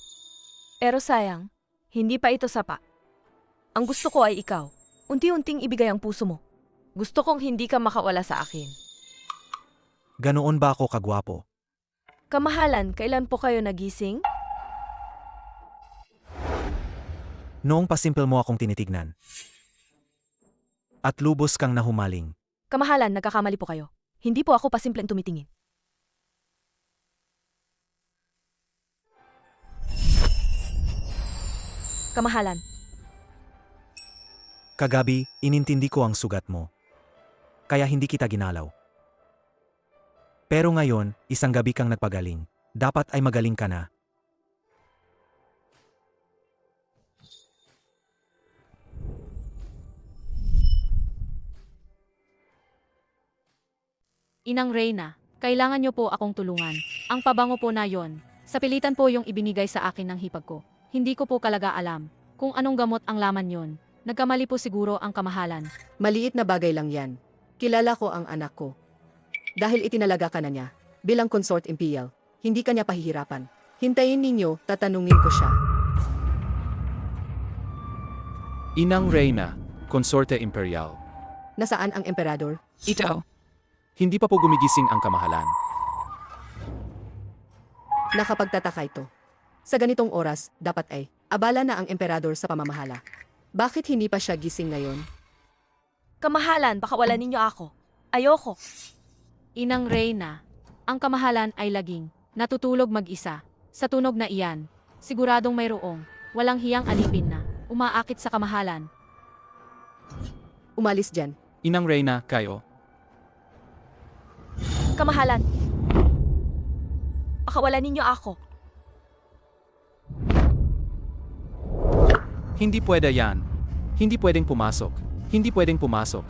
Pero sayang, hindi pa ito sapa. Ang gusto ko ay ikaw. Unti-unting ibigay ang puso mo. Gusto kong hindi ka makawala sa akin. Ganoon ba ako kagwapo? Kamahalan, kailan po kayo nagising? Noong pasimple mo akong tinitignan. At lubos kang nahumaling. Kamahalan, nagkakamali po kayo. Hindi po ako pasimpleng tumitingin. Kamahalan, Kagabi, inintindi ko ang sugat mo. Kaya hindi kita ginalaw. Pero ngayon, isang gabi kang nagpagaling. Dapat ay magaling ka na. Inang reyna, kailangan niyo po akong tulungan. Ang pabango po na yon, sa pilitan po yung ibinigay sa akin ng hipag ko. Hindi ko po kalaga alam kung anong gamot ang laman yon. Nagkamali po siguro ang kamahalan. Maliit na bagay lang yan. Kilala ko ang anak ko. Dahil itinalaga ka na niya, bilang consort imperial, hindi ka niya pahihirapan. Hintayin ninyo, tatanungin ko siya. Inang Reyna, Consorte Imperial. Nasaan ang emperador? Ito. Hindi pa po gumigising ang kamahalan. Nakapagtataka ito. Sa ganitong oras, dapat ay, abala na ang emperador sa pamamahala. Bakit hindi pa siya gising ngayon? kamahalan, baka wala ninyo ako. Ayoko. Inang reyna, ang kamahalan ay laging natutulog mag-isa. Sa tunog na iyan, siguradong mayroong walang hiyang alipin na umaakit sa kamahalan. Umalis dyan. Inang Reyna, kayo. Kamahalan. Baka wala ninyo ako. Hindi pwede yan. Hindi pwedeng pumasok. Hindi pwedeng pumasok.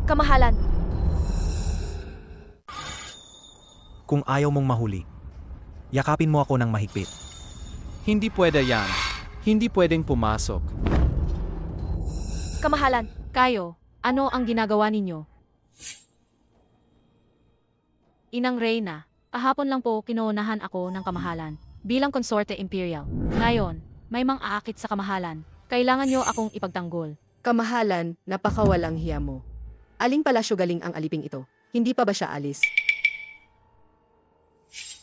Kamahalan. Kung ayaw mong mahuli, yakapin mo ako ng mahigpit. Hindi pwede yan. Hindi pwedeng pumasok. Kamahalan. Kayo, ano ang ginagawa ninyo? Inang reyna, kahapon lang po kinuunahan ako ng kamahalan bilang konsorte imperial. Ngayon, may mang-aakit sa kamahalan. Kailangan nyo akong ipagtanggol. Kamahalan, napakawalang hiya mo. Aling palasyo galing ang aliping ito? Hindi pa ba siya alis?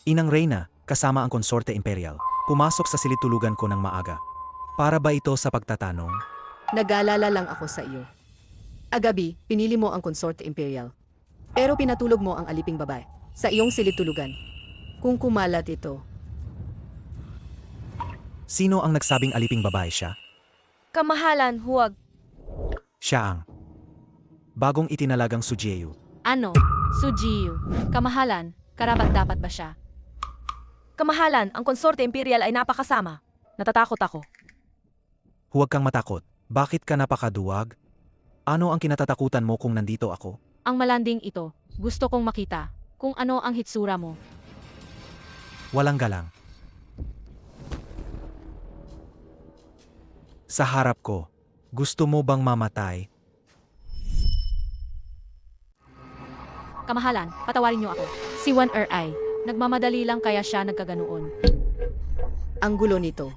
Inang Reyna, kasama ang konsorte imperial, pumasok sa silid-tulugan ko ng maaga. Para ba ito sa pagtatanong? Nag-aalala lang ako sa iyo. Agabi, pinili mo ang konsorte imperial. Pero pinatulog mo ang aliping babae sa iyong silid-tulugan. Kung kumalat ito, Sino ang nagsabing aliping babae siya? Kamahalan, huwag. Siya ang bagong itinalagang Sujieyu. Ano? Sujiyu. Kamahalan, karapat dapat ba siya? Kamahalan, ang konsorte imperial ay napakasama. Natatakot ako. Huwag kang matakot. Bakit ka napakaduwag? Ano ang kinatatakutan mo kung nandito ako? Ang malanding ito, gusto kong makita kung ano ang hitsura mo. Walang galang. Sa harap ko, gusto mo bang mamatay? Kamahalan, patawarin niyo ako. Si Wan-er ay nagmamadali lang kaya siya nagkaganoon. Ang gulo nito.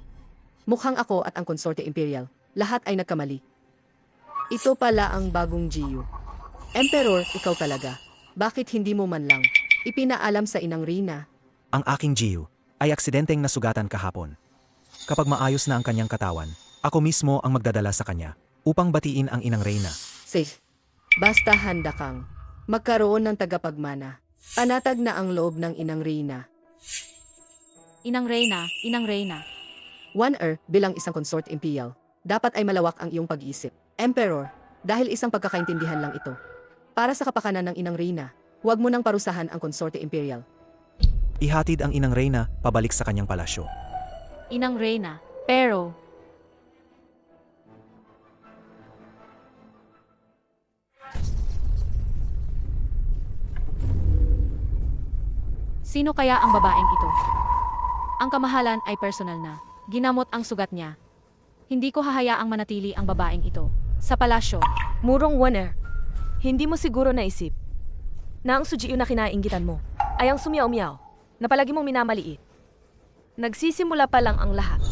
Mukhang ako at ang konsorte Imperial, lahat ay nagkamali. Ito pala ang bagong Jiyu. Emperor, ikaw talaga. Bakit hindi mo man lang ipinaalam sa inang Rina? Ang aking Jiyu ay aksidenteng nasugatan kahapon. Kapag maayos na ang kanyang katawan, ako mismo ang magdadala sa kanya upang batiin ang inang Reyna. Safe. Basta handa kang magkaroon ng tagapagmana. Panatag na ang loob ng inang Rina. Inang Reyna, Inang Reyna. Wan-er, bilang isang consort imperial, dapat ay malawak ang iyong pag-iisip. Emperor, dahil isang pagkakaintindihan lang ito. Para sa kapakanan ng inang Reyna, huwag mo nang parusahan ang konsorte imperial. Ihatid ang inang Reyna pabalik sa kanyang palasyo. Inang Reyna. Pero, sino kaya ang babaeng ito? Ang kamahalan ay personal na. Ginamot ang sugat niya. Hindi ko hahayaang manatili ang babaeng ito sa palasyo. Murong Wan-er, hindi mo siguro naisip na ang Sujiyu na kinainggitan mo ay ang Sumiao-miao na palagi mong minamaliit. Nagsisimula pa lang ang lahat.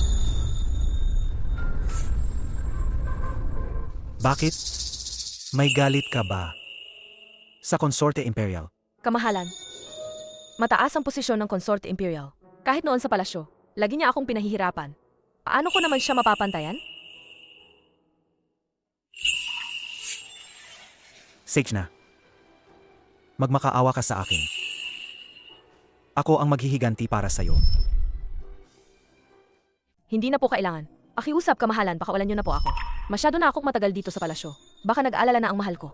Bakit? May galit ka ba? Sa konsorte Imperial. Kamahalan, mataas ang posisyon ng konsorte Imperial. Kahit noon sa palasyo, lagi niya akong pinahihirapan. Paano ko naman siya mapapantayan? Sage na. Magmakaawa ka sa akin. Ako ang maghihiganti para sa'yo. Hindi na po kailangan. Pakiusap, kamahalan, pakawalan niyo na po ako. Masyado na akong matagal dito sa palasyo. Baka nag-aalala na ang mahal ko.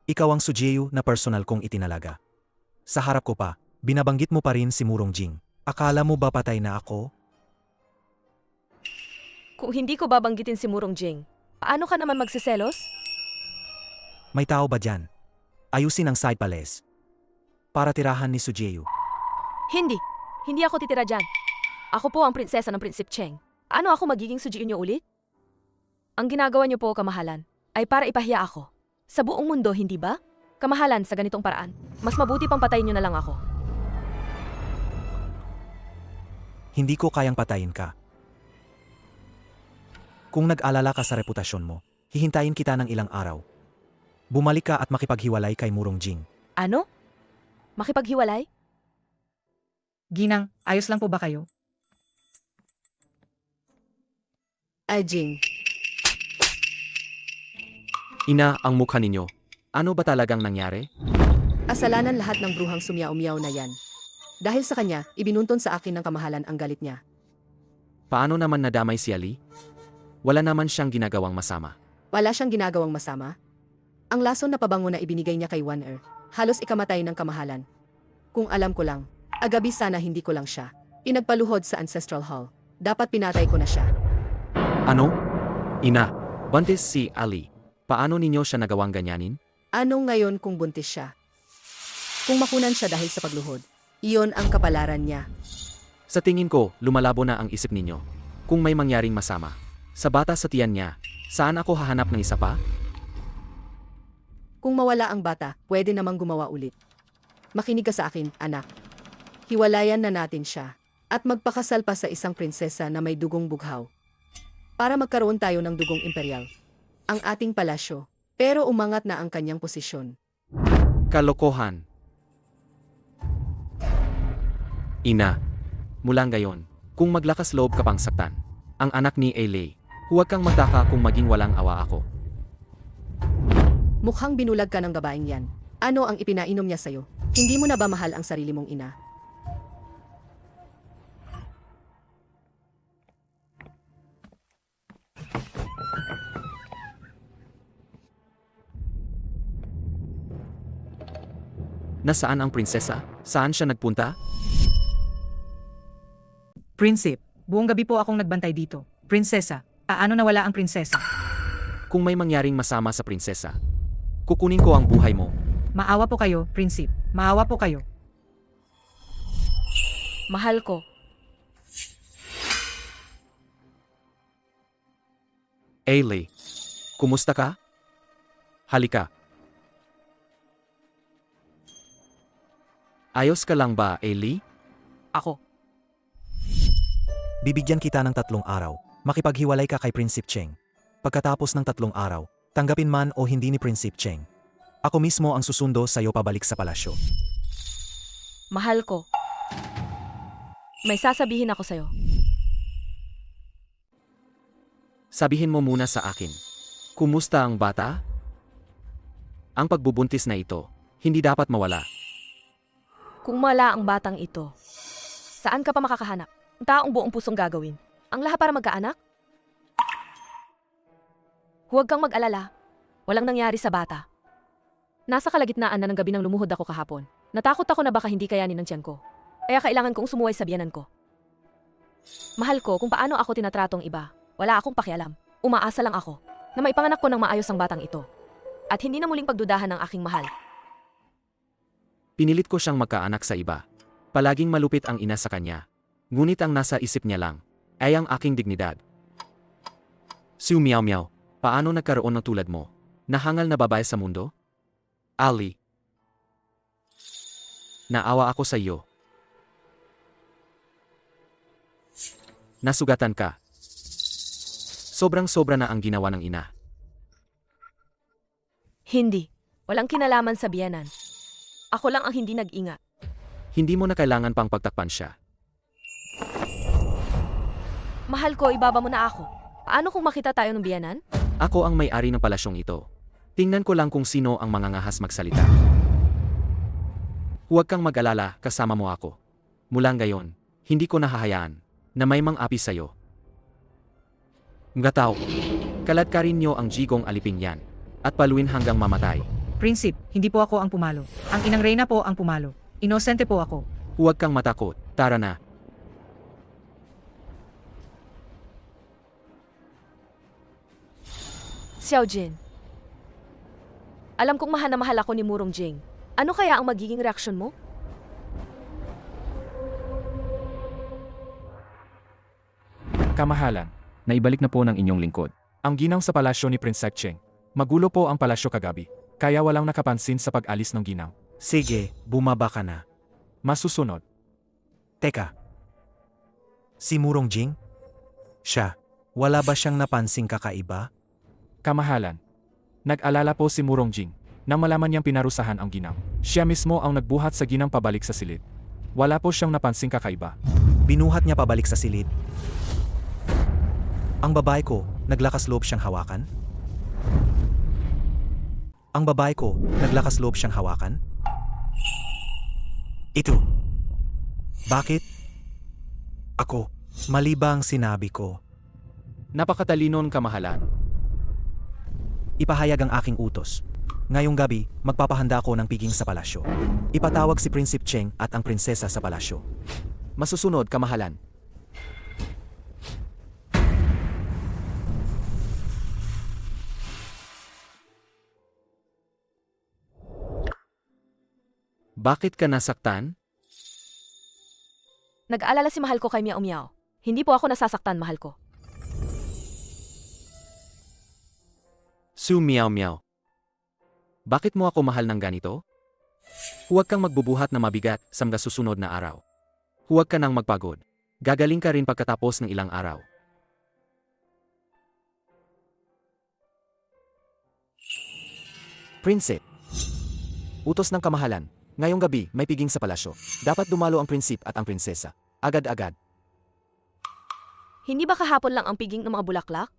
Ikaw ang Sujiyu na personal kong itinalaga. Sa harap ko pa, binabanggit mo pa rin si Murong Jing. Akala mo ba patay na ako? Kung hindi ko babanggitin si Murong Jing, paano ka naman magsiselos? May tao ba dyan? Ayusin ang side palace. Para tirahan ni Sujiyu. Hindi. Hindi ako titira dyan. Ako po ang prinsesa ng Prinsip Cheng. Ano ako magiging Sujiyu niyo ulit? Ang ginagawa niyo po, kamahalan, ay para ipahiya ako. Sa buong mundo, hindi ba? Kamahalan, sa ganitong paraan, mas mabuti pang patayin niyo na lang ako. Hindi ko kayang patayin ka. Kung nag-alala ka sa reputasyon mo, hihintayin kita ng ilang araw. Bumalik ka at makipaghiwalay kay Murong Jing. Ano? Makipaghiwalay? Ginang, ayos lang po ba kayo? Jing, Ina, ang mukha ninyo. Ano ba talagang nangyari? kasalanan lahat ng bruhang Sumiao-miao na yan. Dahil sa kanya, ibinunton sa akin ng kamahalan ang galit niya. Paano naman nadamay si Ali? Wala naman siyang ginagawang masama. Wala siyang ginagawang masama. Ang lason na pabango na ibinigay niya kay Wan-er, halos ikamatay ng kamahalan. Kung alam ko lang, agabi sana hindi ko lang siya pinagpaluhod sa Ancestral Hall. Dapat pinatay ko na siya. Ano? Ina, buntis si Ali. Paano ninyo siya nagawang ganyanin? Ano ngayon kung buntis siya? Kung makunan siya dahil sa pagluhod, iyon ang kapalaran niya. Sa tingin ko, lumalabo na ang isip ninyo. Kung may mangyaring masama. Sa bata sa tiyan niya, saan ako hahanap ng isa pa? Kung mawala ang bata, pwede namang gumawa ulit. Makinig ka sa akin, anak. Hiwalayan na natin siya at magpakasal pa sa isang prinsesa na may dugong bughaw. Para magkaroon tayo ng dugong imperial. Ang ating palasyo, pero umangat na ang kanyang posisyon. Kalokohan. Ina, mula ngayon, kung maglakas loob ka pang saktan, ang anak ni Ailey, huwag kang magtaka kung maging walang awa ako. Mukhang binulag ka ng babaeng yan. Ano ang ipinainom niya sa'yo? Hindi mo na ba mahal ang sarili mong ina? Nasaan ang prinsesa? Saan siya nagpunta? Prinsip, Buong gabi po akong nagbantay dito. Prinsesa, paano nawala ang prinsesa? Kung may mangyaring masama sa prinsesa, kukunin ko ang buhay mo. Maawa po kayo, Prinsip. Maawa po kayo. Mahal ko. Ailey, kumusta ka? Halika. Ayos ka lang ba, Ailey? Ako. Bibigyan kita ng 3 araw. Makipaghiwalay ka kay Prinsip Cheng. Pagkatapos ng 3 araw, tanggapin man o hindi ni Prinsip Cheng, ako mismo ang susundo sa iyo pabalik sa palasyo. Mahal ko. May sasabihin ako sa'yo. Sabihin mo muna sa akin. Kumusta ang bata? Ang pagbubuntis na ito, hindi dapat mawala. Kung mala ang batang ito, saan ka pa makakahanap? Ang taong buong pusong gagawin. Ang lahat para magkaanak? Huwag kang mag-alala. Walang nangyari sa bata. Nasa kalagitnaan na ng gabi nang lumuhod ako kahapon. Natakot ako na baka hindi kayanin ng tiyan ko. Kaya kailangan kong sumuway sa biyanan ko. Mahal ko kung paano ako tinatratong iba. Wala akong pakialam. Umaasa lang ako na maipanganak ko ng maayos ang batang ito. At hindi na muling pagdudahan ng aking mahal. Pinilit ko siyang magkaanak sa iba. Palaging malupit ang ina sa kanya. Ngunit ang nasa isip niya lang ay ang aking dignidad. Su Miao Miao, paano nagkaroon ng tulad mo? Nahangal na babae sa mundo? Ali. Naawa ako sa iyo. Nasugatan ka. Sobrang-sobra na ang ginawa ng ina. Hindi. Walang kinalaman sa biyanan. Ako lang ang hindi nag-ingat. Hindi mo na kailangan pang pagtakpan siya. Mahal ko, ibaba mo na ako. Paano kung makita tayo ng biyanan? Ako ang may-ari ng palasyong ito. Tingnan ko lang kung sino ang mangangahas magsalita. Huwag kang mag-alala, kasama mo ako. Mula ngayon, hindi ko nahahayaan na may mang-api sa'yo. Ngataw, kaladkarin niyo ang jigong aliping yan at paluin hanggang mamatay. Prinsip, hindi po ako ang pumalo. Ang inang reyna po ang pumalo. Inosente po ako. Huwag kang matakot, tara na. Xiao Jin. Alam kong mahal na mahal ako ni Murong Jing. Ano kaya ang magiging reaksyon mo? Kamahalan, naibalik na po ng inyong lingkod. Ang ginang sa palasyo ni Prince Cheng. Magulo po ang palasyo kagabi, kaya walang nakapansin sa pag-alis ng ginang. Sige, bumaba ka na. Masusunod. Teka. Si Murong Jing? Siya, wala ba siyang napansing kakaiba? Kamahalan, nag-alala po si Murong Jing nang malaman niyang pinarusahan ang ginang. Siya mismo ang nagbuhat sa ginang pabalik sa silid. Wala po siyang napansing kakaiba. Binuhat niya pabalik sa silid. Ang babae ko, naglakas loob siyang hawakan? Ang babae ko, naglakas loob siyang hawakan? Ito. Bakit? Ako, mali ba ang sinabi ko? Napakatalinon, kamahalan. Ipahayag ang aking utos. Ngayong gabi, magpapahanda ako ng piging sa palasyo. Ipatawag si Prinsip Cheng at ang prinsesa sa palasyo. Masusunod, kamahalan. Bakit ka nasaktan? Nag-aalala si mahal ko kay Miao Miao. Hindi po ako nasasaktan, mahal ko. Su Miao Miao. Bakit mo ako mahal ng ganito? Huwag kang magbubuhat na mabigat sa mga susunod na araw. Huwag ka nang magpagod. Gagaling ka rin pagkatapos ng ilang araw. Prinsip. Utos ng kamahalan. Ngayong gabi, may piging sa palasyo. Dapat dumalo ang prinsip at ang prinsesa. Agad-agad. Hindi ba kahapon lang ang piging ng mga bulaklak?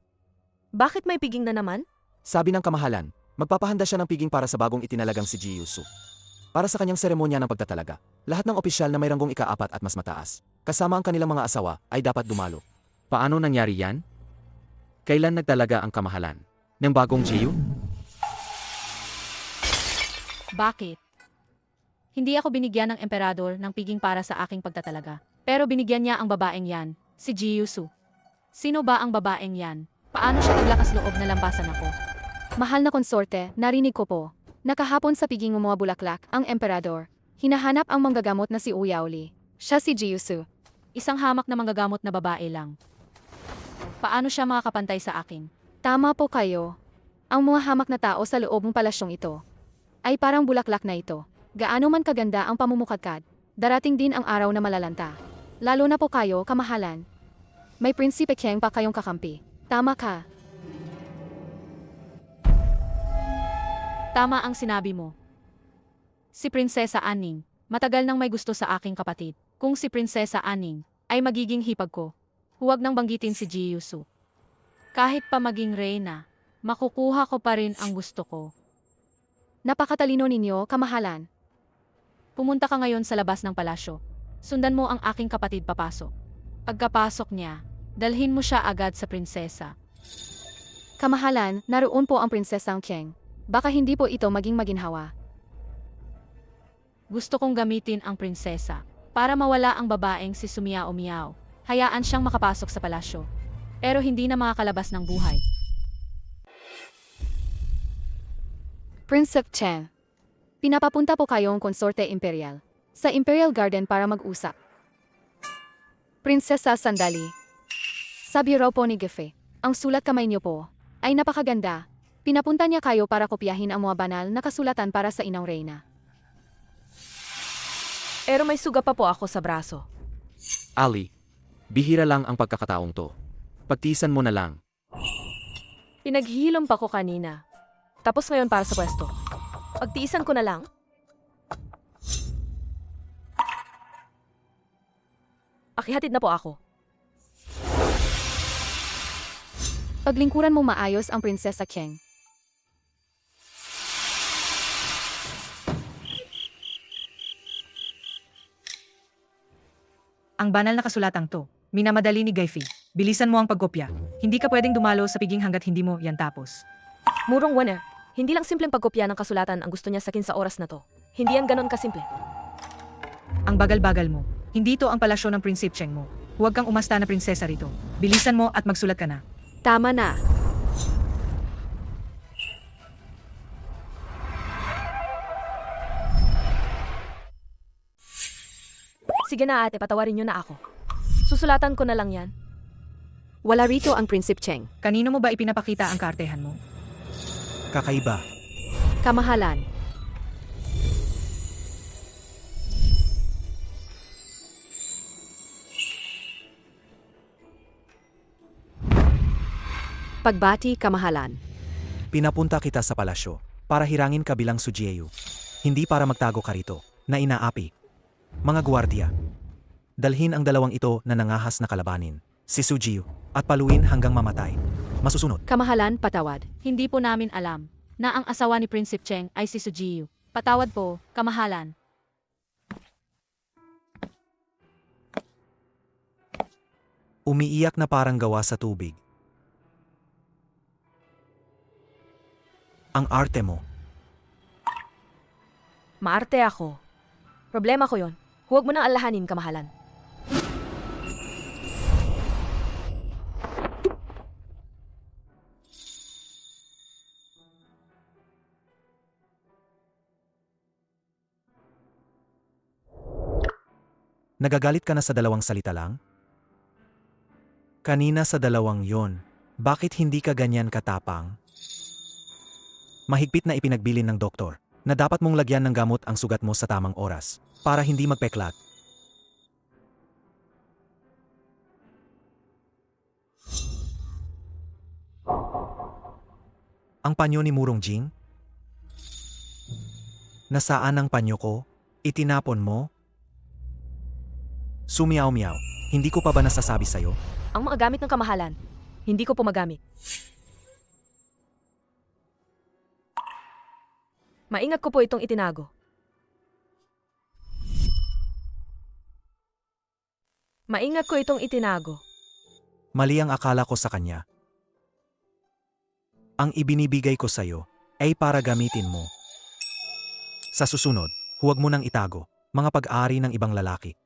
Bakit may piging na naman? Sabi ng kamahalan, magpapahanda siya ng piging para sa bagong itinalagang si Ji Yusu. Para sa kanyang seremonya ng pagtatalaga, lahat ng opisyal na may ranggong ika-4 at mas mataas, kasama ang kanilang mga asawa, ay dapat dumalo. Paano nangyari yan? Kailan nagtalaga ang kamahalan? Ng bagong Jiyu? Bakit? Hindi ako binigyan ng emperador ng piging para sa aking pagtatalaga. Pero binigyan niya ang babaeng yan Si Jiyusu. Sino ba ang babaeng yan? Paano siya naglakas loob na lampasan ako? Mahal na konsorte, narinig ko po. Nakahapon sa piging ng mga bulaklak, ang emperador. Hinahanap ang manggagamot na si Uyauli. Siya si Jiyusu. Isang hamak na manggagamot na babae lang. Paano siya makakapantay sa akin? Tama po kayo. Ang mga hamak na tao sa loob ng palasyong ito ay parang bulaklak na ito. Gaano man kaganda ang pamumukadkad, darating din ang araw na malalanta. Lalo na po kayo, kamahalan. May Prinsipe Keng pa kayong kakampi. Tama ka. Tama ang sinabi mo. Si Prinsesa Aning, matagal nang may gusto sa aking kapatid. Kung si Prinsesa Aning ay magiging hipag ko, huwag nang banggitin si Jiyusu. Kahit pa maging reyna, makukuha ko pa rin ang gusto ko. Napakatalino ninyo, kamahalan. Pumunta ka ngayon sa labas ng palasyo. Sundan mo ang aking kapatid papasok. Pagkapasok niya, dalhin mo siya agad sa prinsesa. Kamahalan, naroon po ang Prinsesang Keng. Baka hindi po ito maging maginhawa. Gusto kong gamitin ang prinsesa para mawala ang babaeng si Sumiao Miao. Hayaan siyang makapasok sa palasyo. Pero hindi na makakalabas ng buhay. Prinsep Cheng. Pinapapunta po kayong konsorte imperial sa Imperial Garden para mag-usap. Prinsesa Sandali. Sabi raw po ni Gefe, ang sulat kamay niyo po ay napakaganda. Pinapunta niya kayo para kopyahin ang mga banal na kasulatan para sa inang reyna. Pero may suga pa po ako sa braso. Ali, bihira lang ang pagkakataong to. Pagtisan mo na lang. Pinaghihilom pa ko kanina. Tapos ngayon para sa pwesto. Pagtiisan ko na lang. Akihatid na po ako. Paglingkuran mo maayos ang Prinsesa Keng. Ang banal na kasulatang to, minamadali ni Gaifi. Bilisan mo ang pagkopya. Hindi ka pwedeng dumalo sa piging hanggat hindi mo yan tapos. Murong Warner, hindi lang simpleng pagkopya ng kasulatan ang gusto niya sakin sa oras na to. Hindi yan ganon kasimple. Ang bagal-bagal mo. Hindi ito ang palasyo ng Prinsip Cheng mo. Huwag kang umasta na prinsesa rito. Bilisan mo at magsulat ka na. Tama na. Sige na ate, patawarin niyo na ako. Susulatan ko na lang yan. Wala rito ang Prinsip Cheng. Kanino mo ba ipinapakita ang kaartehan mo? Kakaiba. Kamahalan. Pagbati, kamahalan. Pinapunta kita sa palasyo para hirangin ka bilang Sujieyu. Hindi para magtago ka rito, na inaapi. Mga gwardiya. Dalhin ang dalawang ito na nangahas na kalabanin, si Sujiyu, at paluin hanggang mamatay. Masusunod. Kamahalan, patawad. Hindi po namin alam na ang asawa ni Prinsip Cheng ay si Sujiyu. Patawad po, kamahalan. Umiiyak na parang gawa sa tubig. Ang arte mo. Maarte ako. Problema ko yon. Huwag mo nang alahanin, kamahalan. Nagagalit ka na sa dalawang salita lang? Kanina sa dalawang yon, bakit hindi ka ganyan katapang? Mahigpit na ipinagbilin ng doktor na dapat mong lagyan ng gamot ang sugat mo sa tamang oras para hindi magpeklat. Ang panyo ni Murong Jing? Nasaan ang panyo ko? Itinapon mo? Sumiyaw-miyaw, hindi ko pa ba nasasabi sa'yo? Ang mga gamit ng kamahalan, hindi ko po magamit. Maingat ko po itong itinago. Maingat ko itong itinago. Mali ang akala ko sa kanya. Ang ibinibigay ko sa'yo ay para gamitin mo. Sa susunod, huwag mo nang itago, mga pag-ari ng ibang lalaki.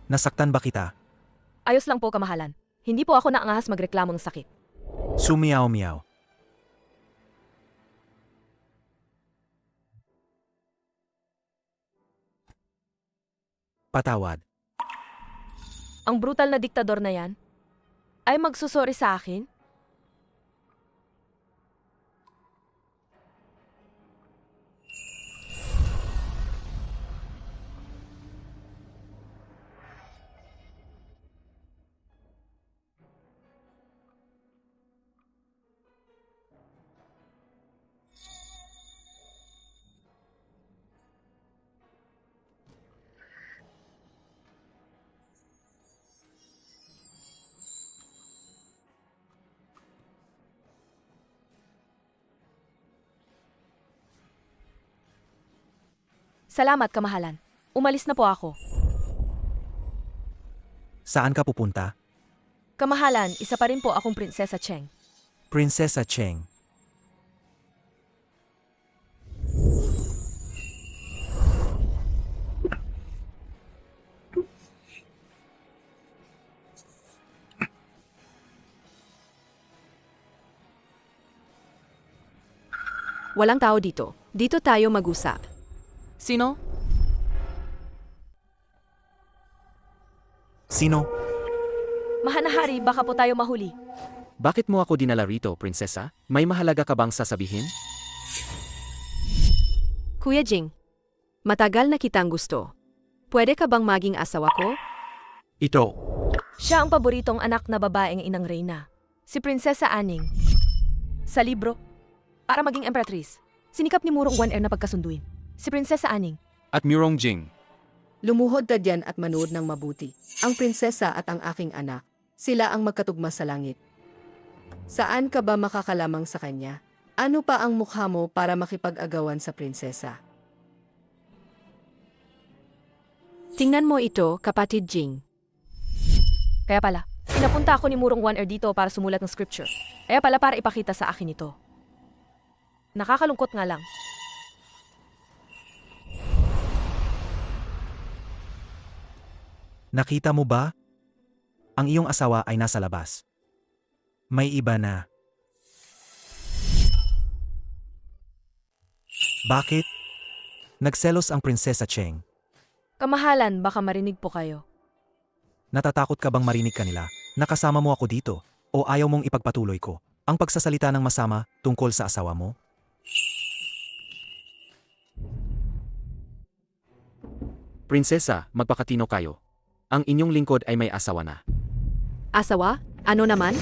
Nasaktan ba kita? Ayos lang po, kamahalan. Hindi po ako naangahas magreklamo ng sakit. Sumiyaw-miyaw. Patawad. Ang brutal na diktador na yan ay magsusori sa akin? Salamat, kamahalan. Umalis na po ako. Saan ka pupunta? Kamahalan, isa pa rin po akong Prinsesa Cheng. Prinsesa Cheng. Walang tao dito. Dito tayo mag-usap. Sino? Sino? Mahanahari, baka po tayo mahuli. Bakit mo ako dinala rito, prinsesa? May mahalaga ka bang sasabihin? Kuya Jing, matagal na kitang gusto. Pwede ka bang maging asawa ko? Ito. Siya ang paboritong anak na babaeng inang reyna. Si Prinsesa Aning. Sa libro, para maging emperatris, sinikap ni Murong One Air na pagkasunduin. Si Prinsesa Aning. At Murong Jing. Lumuhod ka diyan at manood ng mabuti. Ang prinsesa at ang aking anak, sila ang magkatugma sa langit. Saan ka ba makakalamang sa kanya? Ano pa ang mukha mo para makipag-agawan sa prinsesa? Tingnan mo ito, kapatid Jing. Kaya pala, pinapunta ako ni Murong One Air dito para sumulat ng scripture. Kaya pala para ipakita sa akin ito. Nakakalungkot nga lang. Nakita mo ba? Ang iyong asawa ay nasa labas. May iba na. Bakit? Nagselos ang Prinsesa Cheng. Kamahalan, baka marinig po kayo. Natatakot ka bang marinig kanila? Nakasama mo ako dito? O ayaw mong ipagpatuloy ko ang pagsasalita ng masama tungkol sa asawa mo? Prinsesa, magpakatino kayo. Ang inyong lingkod ay may asawa na. Asawa? Ano naman?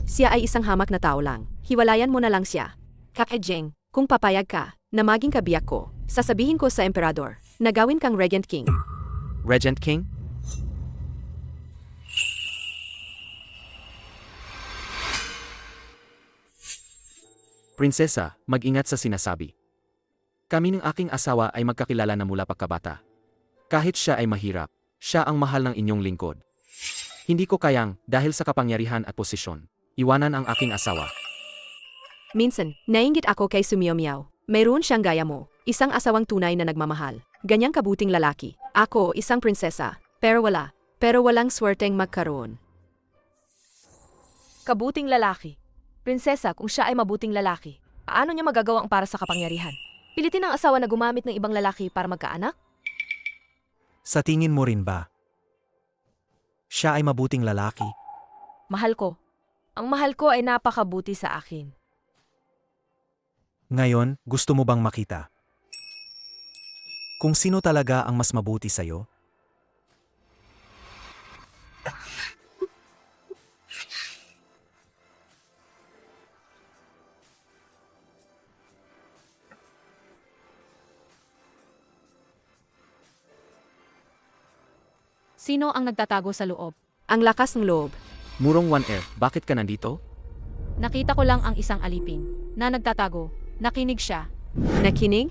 Siya ay isang hamak na tao lang. Hiwalayan mo na lang siya. Kapatid Jing, kung papayag ka na maging kabiyak ko, sasabihin ko sa emperador na gawin kang Regent King. Regent King? Prinsesa, mag-ingat sa sinasabi. Kami ng aking asawa ay magkakilala na mula pagkabata. Kahit siya ay mahirap, siya ang mahal ng inyong lingkod. Hindi ko kayang, dahil sa kapangyarihan at posisyon, iwanan ang aking asawa. Minsan, nainggit ako kay Sumiyomiyaw. Mayroon siyang gaya mo, isang asawang tunay na nagmamahal. Ganyang kabuting lalaki. Ako, isang prinsesa. Pero walang swerteng magkaroon. Kabuting lalaki. Prinsesa, kung siya ay mabuting lalaki, paano niya magagawa ang para sa kapangyarihan? Pilitin ang asawa na gumamit ng ibang lalaki para magkaanak? Sa tingin mo rin ba? Siya ay mabuting lalaki. Mahal ko. Ang mahal ko ay napakabuti sa akin. Ngayon, gusto mo bang makita kung sino talaga ang mas mabuti sa'yo? Sino ang nagtatago sa loob? Ang lakas ng loob. Murong One Air, bakit ka nandito? Nakita ko lang ang isang alipin na nagtatago. Nakinig siya. Nakinig?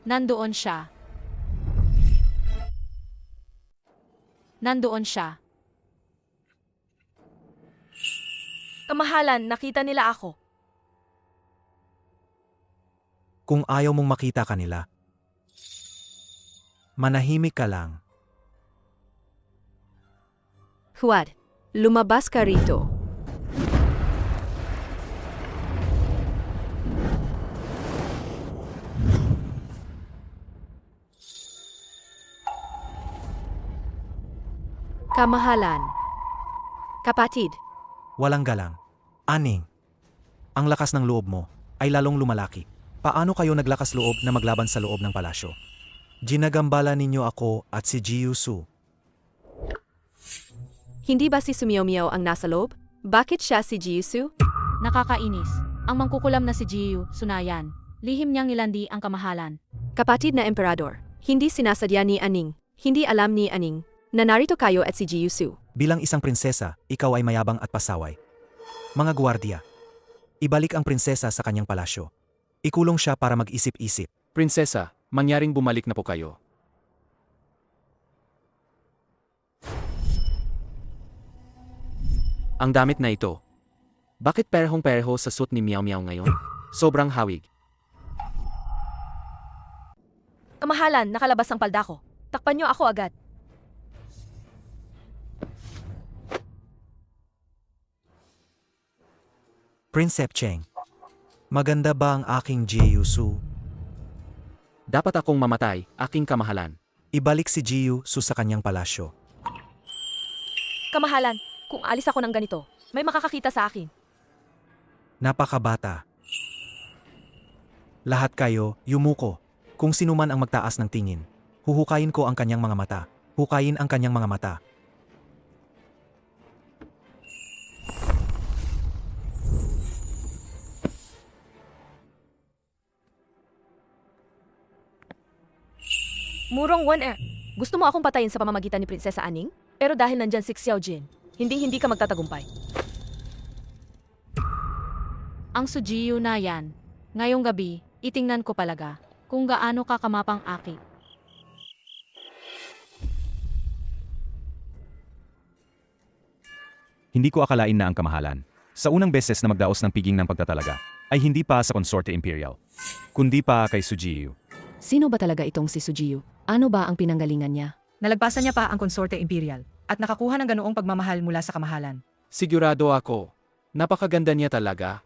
Nandoon siya. Nandoon siya. Kamahalan, nakita nila ako. Kung ayaw mong makita kanila, manahimik ka lang. Huwad, lumabas ka rito. Kamahalan. Kapatid, Walang galang. Aning. Ang lakas ng loob mo ay lalong lumalaki. Paano kayo naglakas loob na maglaban sa loob ng palasyo? Ginagambala ninyo ako at si Jiu Su. hindi ba si Sumiomiao ang nasa loob? Bakit siya si Jiyusu? Nakakainis. Ang mangkukulam na si Jiyu, Sunayan. Lihim niyang nilandi ang kamahalan. Kapatid na emperador, hindi sinasadya ni Aning, hindi alam ni Aning, na narito kayo at si Jiyusu. Bilang isang prinsesa, ikaw ay mayabang at pasaway. Mga gwardiya, ibalik ang prinsesa sa kanyang palasyo. Ikulong siya para mag-isip-isip. Prinsesa, mangyaring bumalik na po kayo. Ang damit na ito. Bakit perhong-perho sa suit ni Meow Meow ngayon? Sobrang hawig. Kamahalan, nakalabas ang palda ko. Takpan niyo ako agad. Prince Cheng, maganda ba ang aking Jiyusu? Dapat akong mamatay, aking kamahalan. Ibalik si Jiyusu sa kanyang palasyo. Kamahalan, kung alis ako ng ganito, may makakakita sa akin. Napakabata. Lahat kayo, yumuko. Kung sino man ang magtaas ng tingin, huhukayin ko ang kanyang mga mata. Hukayin ang kanyang mga mata. Murong One Air, gusto mo akong patayin sa pamamagitan ni Prinsesa Aning? Pero dahil nandyan si Xiao Jin, hindi ka magtatagumpay. Ang Sujiyu na yan. Ngayong gabi, itingnan ko palaga kung gaano kakamapang aki. Hindi ko akalain na ang kamahalan, sa unang beses na magdaos ng piging ng pagtatalaga, ay hindi pa sa Konsorte Imperial, kundi pa kay Sujiyu. Sino ba talaga itong si Sujiyu? Ano ba ang pinanggalingan niya? Nalagpasan niya pa ang konsorte imperial at nakakuha ng ganoong pagmamahal mula sa kamahalan. Sigurado ako. Napakaganda niya talaga.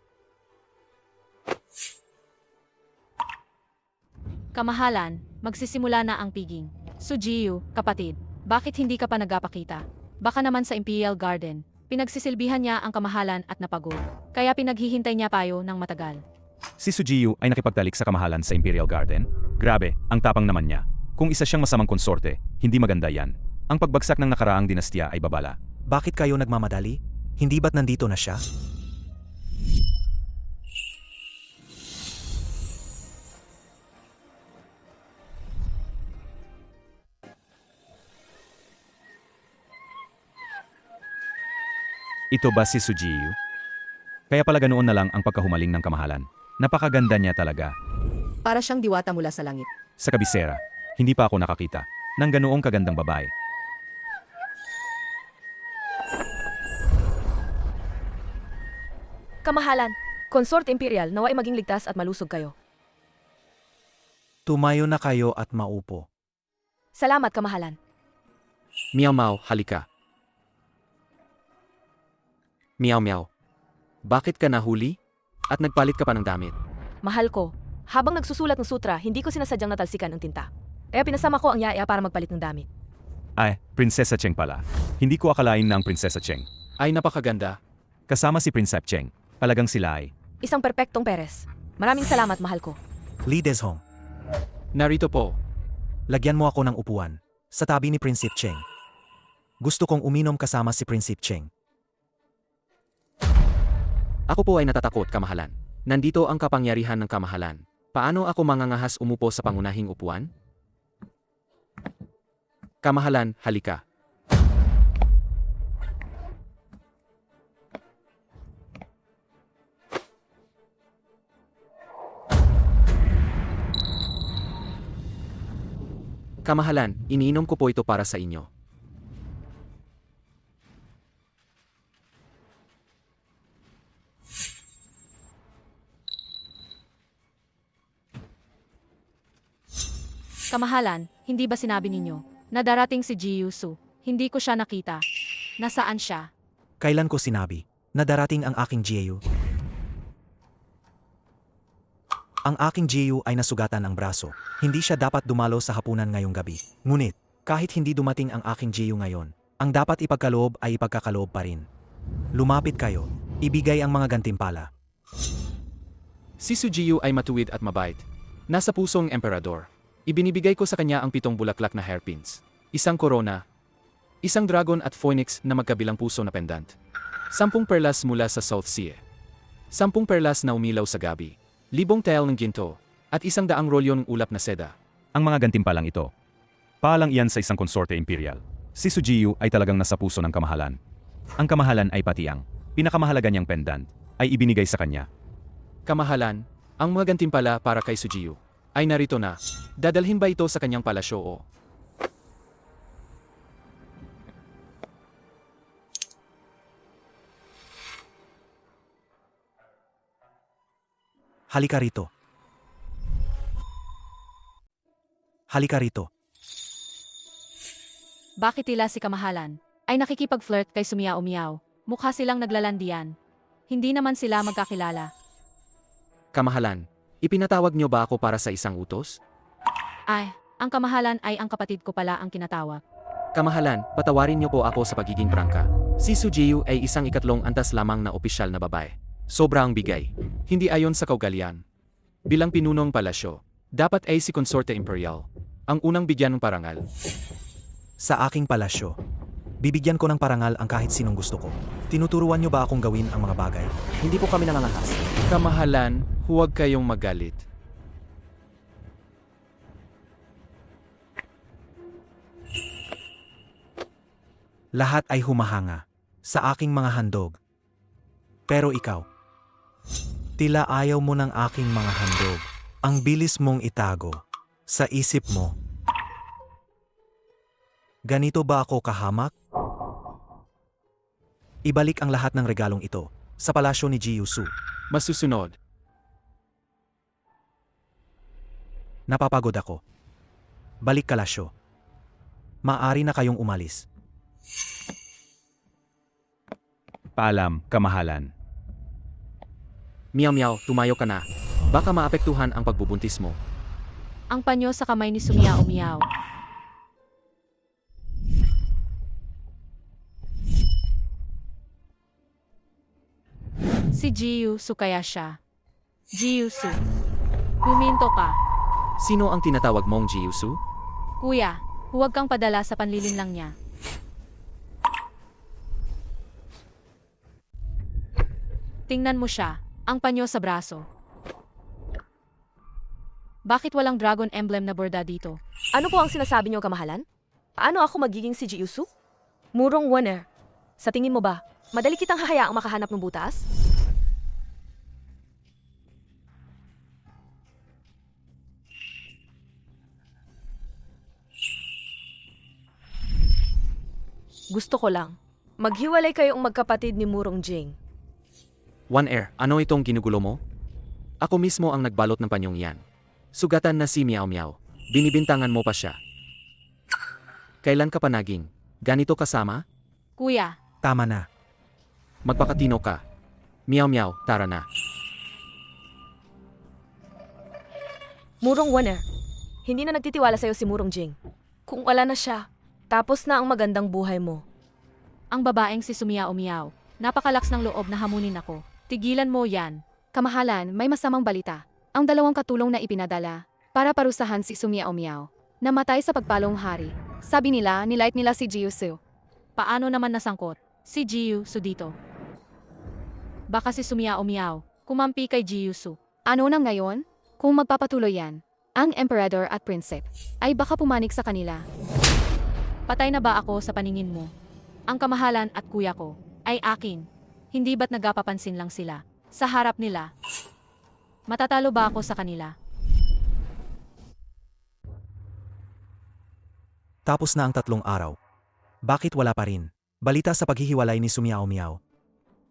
Kamahalan, magsisimula na ang piging. Sujiyu, kapatid, bakit hindi ka pa nagapakita? Baka naman sa Imperial Garden, pinagsisilbihan niya ang kamahalan at napagod. Kaya pinaghihintay niya payo ng matagal. Si Sujiyu ay nakipagtalik sa kamahalan sa Imperial Garden? Grabe, ang tapang naman niya. Kung isa siyang masamang konsorte, hindi maganda yan. Ang pagbagsak ng nakaraang dinastiya ay babala. Bakit kayo nagmamadali? Hindi ba't nandito na siya? Ito ba si Sujiyu? Kaya pala ganoon na lang ang pagkahumaling ng kamahalan. Napakaganda niya talaga. Para siyang diwata mula sa langit. Sa kabisera, hindi pa ako nakakita ng ganoong kagandang babae. Kamahalan, Consort Imperial, naway maging ligtas at malusog kayo. Tumayo na kayo at maupo. Salamat, Kamahalan. Meow Meow, halika. Meow Meow. Bakit ka nahuli? At nagpalit ka pa ng damit. Mahal ko, habang nagsusulat ng sutra, hindi ko sinasadyang natalsikan ang tinta. Kaya pinasama ko ang yaya para magpalit ng damit. Ay, Prinsesa Cheng pala. Hindi ko akalain na ang Prinsesa Cheng. Ay napakaganda. Kasama si Prinsep Cheng. Talagang sila ay. Isang perpektong Peres. Maraming salamat, mahal ko. Li Deshong, Narito po. lagyan mo ako ng upuan sa tabi ni Prince Cheng. Gusto kong uminom kasama si Prince Cheng. Ako po ay natatakot, kamahalan. Nandito ang kapangyarihan ng kamahalan. Paano ako mangangahas umupo sa pangunahing upuan? Kamahalan, halika. Kamahalan, iniinom ko po ito para sa inyo. Kamahalan, hindi ba sinabi ninyo na darating si Jiyusu? Hindi ko siya nakita. Nasaan siya? Kailan ko sinabi na darating ang aking Jiu? Ang aking Jiu ay nasugatan ang braso. Hindi siya dapat dumalo sa hapunan ngayong gabi. Ngunit, kahit hindi dumating ang aking Jiu ngayon, ang dapat ipagkaloob ay ipagkakaloob pa rin. Lumapit kayo, ibigay ang mga gantimpala. Si Sujiyu ay matuwid at mabait. Nasa pusong emperador. Ibinibigay ko sa kanya ang 7 bulaklak na hairpins, isang korona, isang dragon at phoenix na magkabilang puso na pendant, 10 perlas mula sa South Sea, 10 perlas na umilaw sa gabi, 1,000 tel ng ginto, at 100 rolyo ng ulap na seda. Ang mga gantimpalang ito. Paalang iyan sa isang konsorte imperial. Si Sujiyu ay talagang nasa puso ng kamahalan. Ang kamahalan ay pati ang pinakamahalaga niyang pendant ay ibinigay sa kanya. Kamahalan, ang mga gantimpala para kay Sujiyu ay narito na. Dadalhin ba ito sa kanyang palasyo o? Halika rito. Halika rito. Bakit tila si Kamahalan ay nakikipag-flirt kay Sumiao Miao? Mukha silang naglalandian. Hindi naman sila magkakilala. Kamahalan, ipinatawag niyo ba ako para sa isang utos? Ay, ang Kamahalan ay ang kapatid ko pala ang kinatawag. Kamahalan, patawarin niyo po ako sa pagiging prangka. Si Sujiyu ay isang 2 antas lamang na opisyal na babae. Sobrang bigay. Hindi ayon sa kaugalian. Bilang pinunong palasyo, dapat ay si Consorte Imperial ang unang bigyan ng parangal. Sa aking palasyo, bibigyan ko ng parangal ang kahit sinong gusto ko. Tinuturuan niyo ba akong gawin ang mga bagay? Hindi po kami nangangahas. Kamahalan, huwag kayong magalit. Lahat ay humahanga sa aking mga handog. Pero ikaw, tila ayaw mo ng aking mga handog. Ang bilis mong itago sa isip mo. Ganito ba ako kahamak? Ibalik ang lahat ng regalong ito sa palasyo ni Jiu Su. Masusunod. Napapagod ako. Balik kalasyo. Maaari na kayong umalis. Paalam, kamahalan. Miao Miao, tumayo ka na. Baka maapektuhan ang pagbubuntis mo. Ang panyo sa kamay ni Sumiao Miao. Si Jiu Su kaya siya. Jiu Su. Huminto ka. Sino ang tinatawag mong Jiu Su? Kuya, huwag kang padala sa panlilinlang niya. Tingnan mo siya, ang panyo sa braso. Bakit walang dragon emblem na borda dito? Ano po ang sinasabi niyo, Kamahalan? Paano ako magiging si Jiusu? Murong Waner. Sa tingin mo ba, madali kitang hahayaang makahanap ng butas? Gusto ko lang. Maghiwalay kayong magkapatid ni Murong Jing. One Air, ano itong ginugulo mo? Ako mismo ang nagbalot ng panyong yan. Sugatan na si Miao Miao. Binibintangan mo pa siya. Kailan ka pa naging ganito kasama? Kuya, Tama na. Magpakatino ka. Miao Miao, tara na. Murong Waner. Hindi na nagtitiwala sa'yo si Murong Jing. Kung wala na siya, tapos na ang magandang buhay mo. ang babaeng si Sumiao Miao. Napakalaks ng loob na hamunin ako. Tigilan mo yan. Kamahalan, may masamang balita. Ang 2 katulong na ipinadala para parusahan si Sumiao Miao. Namatay sa pagpalong hari. Sabi nila, nilight nila si Jiu Su. Paano naman nasangkot si Jiu Su dito? Baka si Sumiao Miao kumampi kay Jiu Su. Ano na ngayon? Kung magpapatuloy yan, ang Emperador at Prinsip ay baka pumanik sa kanila. Patay na ba ako sa paningin mo? Ang kamahalan at kuya ko ay akin. Hindi ba't nagapapansin lang sila sa harap nila? Matatalo ba ako sa kanila? Tapos na ang 3 araw. Bakit wala pa rin? Balita sa paghihiwalay ni Sumiao Miao.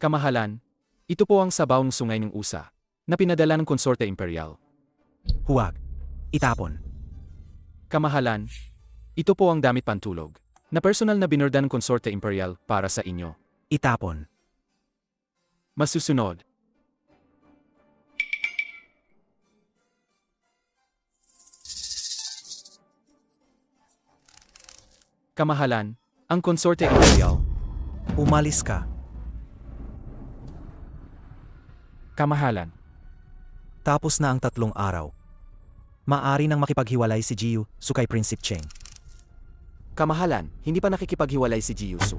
Kamahalan, ito po ang sabaw ng sungay ng USA na pinadala ng Konsorte Imperial. Huwag. Itapon. Kamahalan, ito po ang damit pantulog Na personal na binurdan ng konsorte imperial para sa inyo. Itapon. Masusunod. Kamahalan, ang konsorte imperial. Umalis ka. Kamahalan. Tapos na ang 3 araw. Maari nang makipaghiwalay si Jiyu Su kay Prinsipe Cheng. Kamahalan, hindi pa nakikipaghiwalay si Ji Yusu.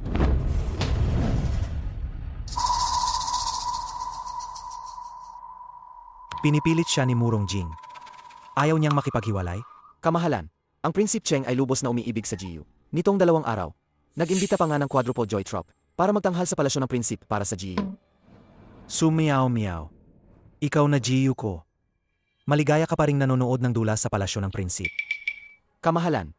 Pinipilit siya ni Murong Jing. Ayaw niyang makipaghiwalay? Kamahalan, ang Prinsipe Cheng ay lubos na umiibig sa Jiyu. Nitong 2 araw, nag-imbita pa nga ng Quadruple Joy Trop para magtanghal sa palasyo ng Prinsipe para sa Jiyu. Sumiyaw miyaw. Ikaw na Jiyu ko. Maligaya ka pa ring nanonood ng dula sa palasyo ng Prinsipe. Kamahalan,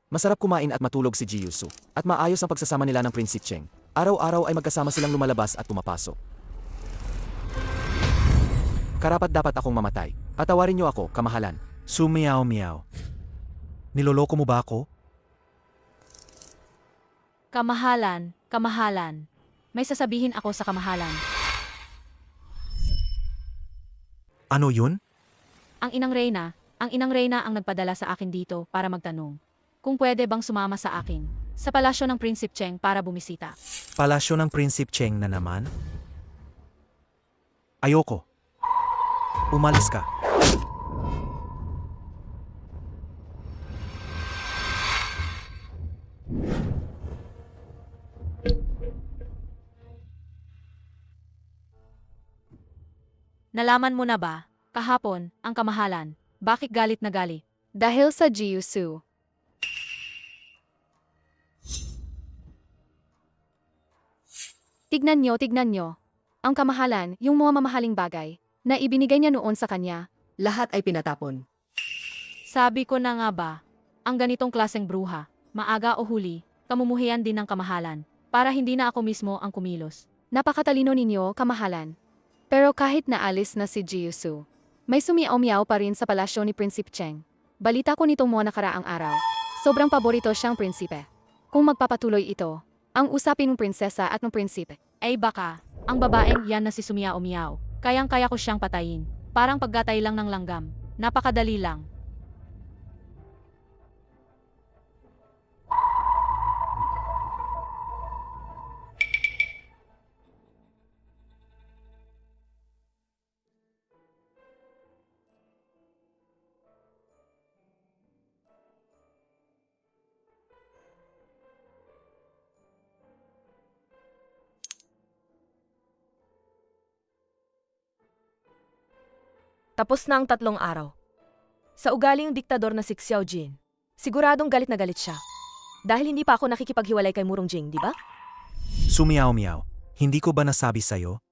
masarap kumain at matulog si Ji Yusu, at maayos ang pagsasama nila ng Prinsipe Cheng. Araw-araw ay magkasama silang lumalabas at pumapasok. Karapat dapat akong mamatay. Patawarin niyo ako, kamahalan. Sumiyaw miyaw. Niloloko mo ba ako? Kamahalan, kamahalan. May sasabihin ako sa kamahalan. Ano yun? Ang inang Reyna ang nagpadala sa akin dito para magtanong. Kung pwede bang sumama sa akin sa palasyo ng Prinsipe Cheng para bumisita. Palasyo ng Prinsipe Cheng na naman? Ayoko. Umalis ka. Nalaman mo na ba, kahapon, ang kamahalan, bakit galit na galit? Dahil sa Jiyu Su. Tignan nyo. Ang kamahalan, yung mga mamahaling bagay, na ibinigay niya noon sa kanya. Lahat ay pinatapon. Sabi ko na nga ba, ang ganitong klaseng bruha, maaga o huli, kamumuhian din ng kamahalan, para hindi na ako mismo ang kumilos. Napakatalino ninyo, kamahalan. Pero kahit naalis na si Jiyu Su, may sumiaw-miaw pa rin sa palasyo ni Prinsipe Cheng. Balita ko nitong mga nakaraang araw. Sobrang paborito siyang prinsipe. Kung magpapatuloy ito, ang usapin ng prinsesa at ng prinsipe. Ay baka, ang babaeng yan na si Sumiao-miao, kayang-kaya ko siyang patayin. Parang paggatay lang ng langgam. Napakadali lang. Tapos na ang 3 araw. Sa ugaling diktador na si Xiao Jin, siguradong galit na galit siya. Dahil hindi pa ako nakikipaghiwalay kay Murong Jing, di ba? Sumiyaw miyaw. Hindi ko ba nasabi sa'yo?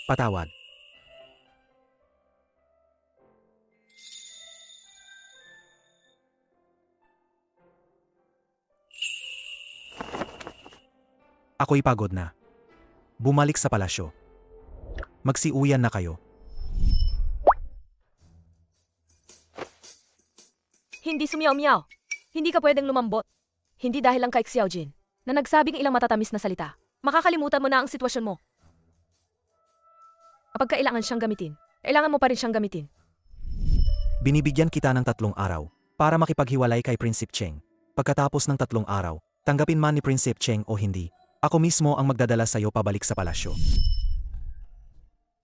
Patawad. Ako'y pagod na. Bumalik sa palasyo. Magsiuyan na kayo. Hindi sumiyaw-miyaw. Hindi ka pwedeng lumambot. Hindi dahil lang kay Xiao Jin, na nagsabing ilang matatamis na salita. Makakalimutan mo na ang sitwasyon mo. Kapag kailangan siyang gamitin, kailangan mo pa rin siyang gamitin. Binibigyan kita ng 3 araw para makipaghiwalay kay Prinsipe Cheng. Pagkatapos ng 3 araw, tanggapin man ni Prinsipe Cheng o hindi, ako mismo ang magdadala sa'yo pabalik sa palasyo.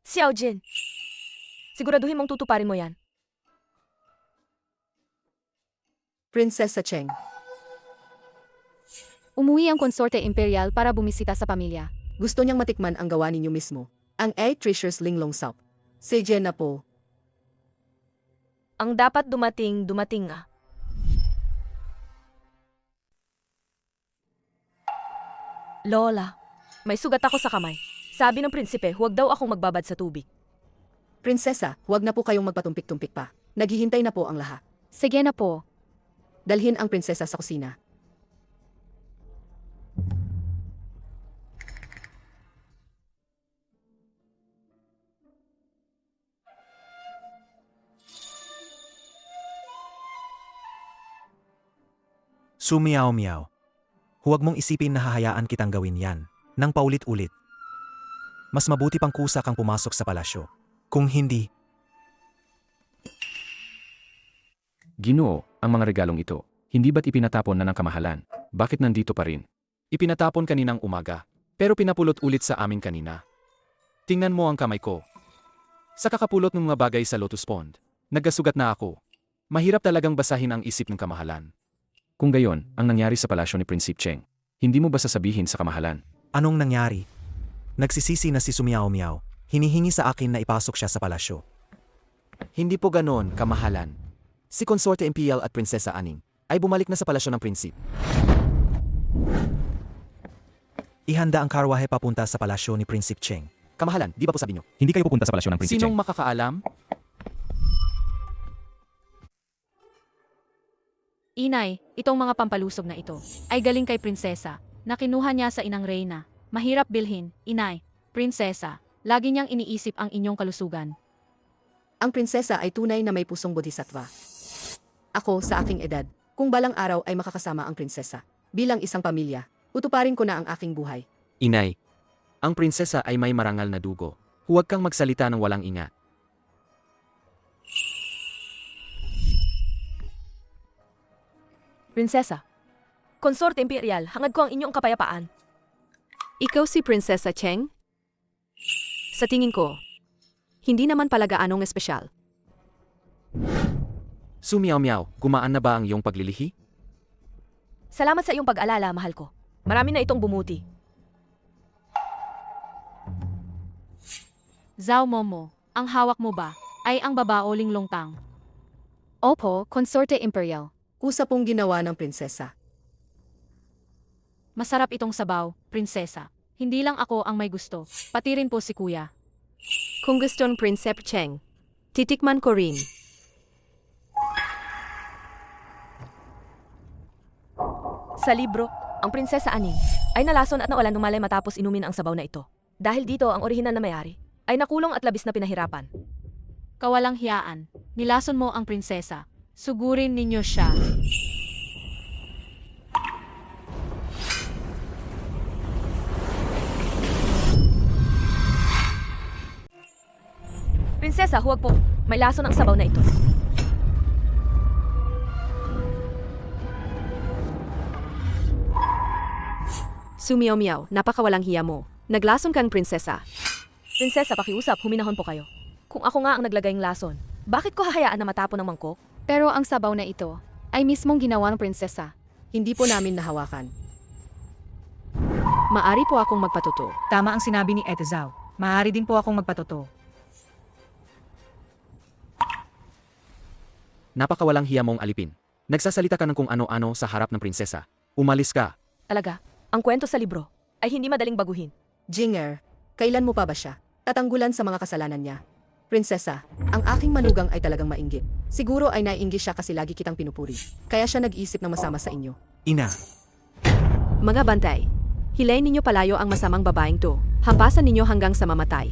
Xiao Jin, siguraduhin mong tutuparin mo yan. Prinsesa Cheng. Umuwi ang konsorte imperial para bumisita sa pamilya. Gusto niyang matikman ang gawa ninyo mismo. Ang Egg Treasures Linglong Soup. Si Jen na po. Ang dapat dumating nga. Lola, may sugat ako sa kamay. Sabi ng prinsipe, huwag daw akong magbabad sa tubig. Prinsesa, huwag na po kayong magpatumpik-tumpik pa. Naghihintay na po ang lahat. Sige na po. Dalhin ang prinsesa sa kusina. Sumiyaw-miyaw. Huwag mong isipin na hahayaan kitang gawin yan, nang paulit-ulit. Mas mabuti pang kusa kang pumasok sa palasyo. Kung hindi, Ginoo, ang mga regalong ito, hindi ba't ipinatapon na ng kamahalan? Bakit nandito pa rin? Ipinatapon kaninang umaga, pero pinapulot ulit sa amin kanina. Tingnan mo ang kamay ko. Sa kakapulot ng mga bagay sa Lotus Pond, nagkasugat na ako. Mahirap talagang basahin ang isip ng kamahalan. Kung gayon, ang nangyari sa palasyo ni Prinsipe Cheng, hindi mo ba sasabihin sa kamahalan? anong nangyari? Nagsisisi na si Sumiyaw-miyaw. Hinihingi sa akin na ipasok siya sa palasyo. Hindi po ganon, kamahalan. Si Konsorte Imperial at Prinsesa Aning ay bumalik na sa palasyo ng prinsip. Ihanda ang karwahe papunta sa palasyo ni Prinsipe Cheng. Kamahalan, di ba po sabi nyo? Hindi kayo pupunta sa palasyo ng Prinsipe Sinong Cheng. makakaalam? Inay, itong mga pampalusog na ito ay galing kay prinsesa na kinuha niya sa inang reyna. Mahirap bilhin, inay, prinsesa, lagi niyang iniisip ang inyong kalusugan. Ang prinsesa ay tunay na may pusong bodhisattva. Ako, sa aking edad, kung balang araw ay makakasama ang prinsesa, bilang isang pamilya, utuparin ko na ang aking buhay. Inay, ang prinsesa ay may marangal na dugo. Huwag kang magsalita ng walang ingat. Prinsesa, Konsorte Imperial, hangad ko ang inyong kapayapaan. Ikaw si Prinsesa Cheng? Sa tingin ko, hindi naman pala gaanong espesyal. Sumiyaw-miyaw, gumaan na ba ang iyong paglilihi? Salamat sa iyong pag-alala, mahal ko. Marami na itong bumuti. Zhao Momo, ang hawak mo ba ay ang babaoling longtang? Opo, Consorte Imperial. Kusa pong ginawa ng prinsesa. Masarap itong sabaw, prinsesa. Hindi lang ako ang may gusto, pati rin po si kuya. Kung gusto ng Prinsipe Cheng, titikman ko rin. Sa libro, ang Prinsesa Aning ay nalason at nawalan ng malay matapos inumin ang sabaw na ito. Dahil dito, ang orihinal na may-ari ay nakulong at labis na pinahirapan. Kawalang hiyaan, nilason mo ang prinsesa. Sugurin ninyo siya. Prinsesa, huwag po. May lason ang sabaw na ito. Sumiyaw-miyaw, napakawalang hiya mo. Naglason kang prinsesa. Prinsesa, pakiusap, huminahon po kayo. Kung ako nga ang naglagay ng lason, bakit ko hahayaan na matapon ng mangkok? Pero ang sabaw na ito ay mismong ginawa ng prinsesa. Hindi po namin nahawakan. Maari po akong magpatuto. Tama ang sinabi ni Ete Zhao. Maaari din po akong magpatuto. Napakawalang hiya mong alipin. Nagsasalita ka ng kung ano-ano sa harap ng prinsesa. Umalis ka. Talaga, ang kwento sa libro ay hindi madaling baguhin. Jinger, kailan mo pa ba siya tatanggulan sa mga kasalanan niya? Prinsesa, ang aking manugang ay talagang mainggit. Siguro ay naiinggit siya kasi lagi kitang pinupuri. Kaya siya nag-iisip ng masama sa inyo. Ina, Mga bantay, hilayin ninyo palayo ang masamang babaeng to. Hampasan ninyo hanggang sa mamatay.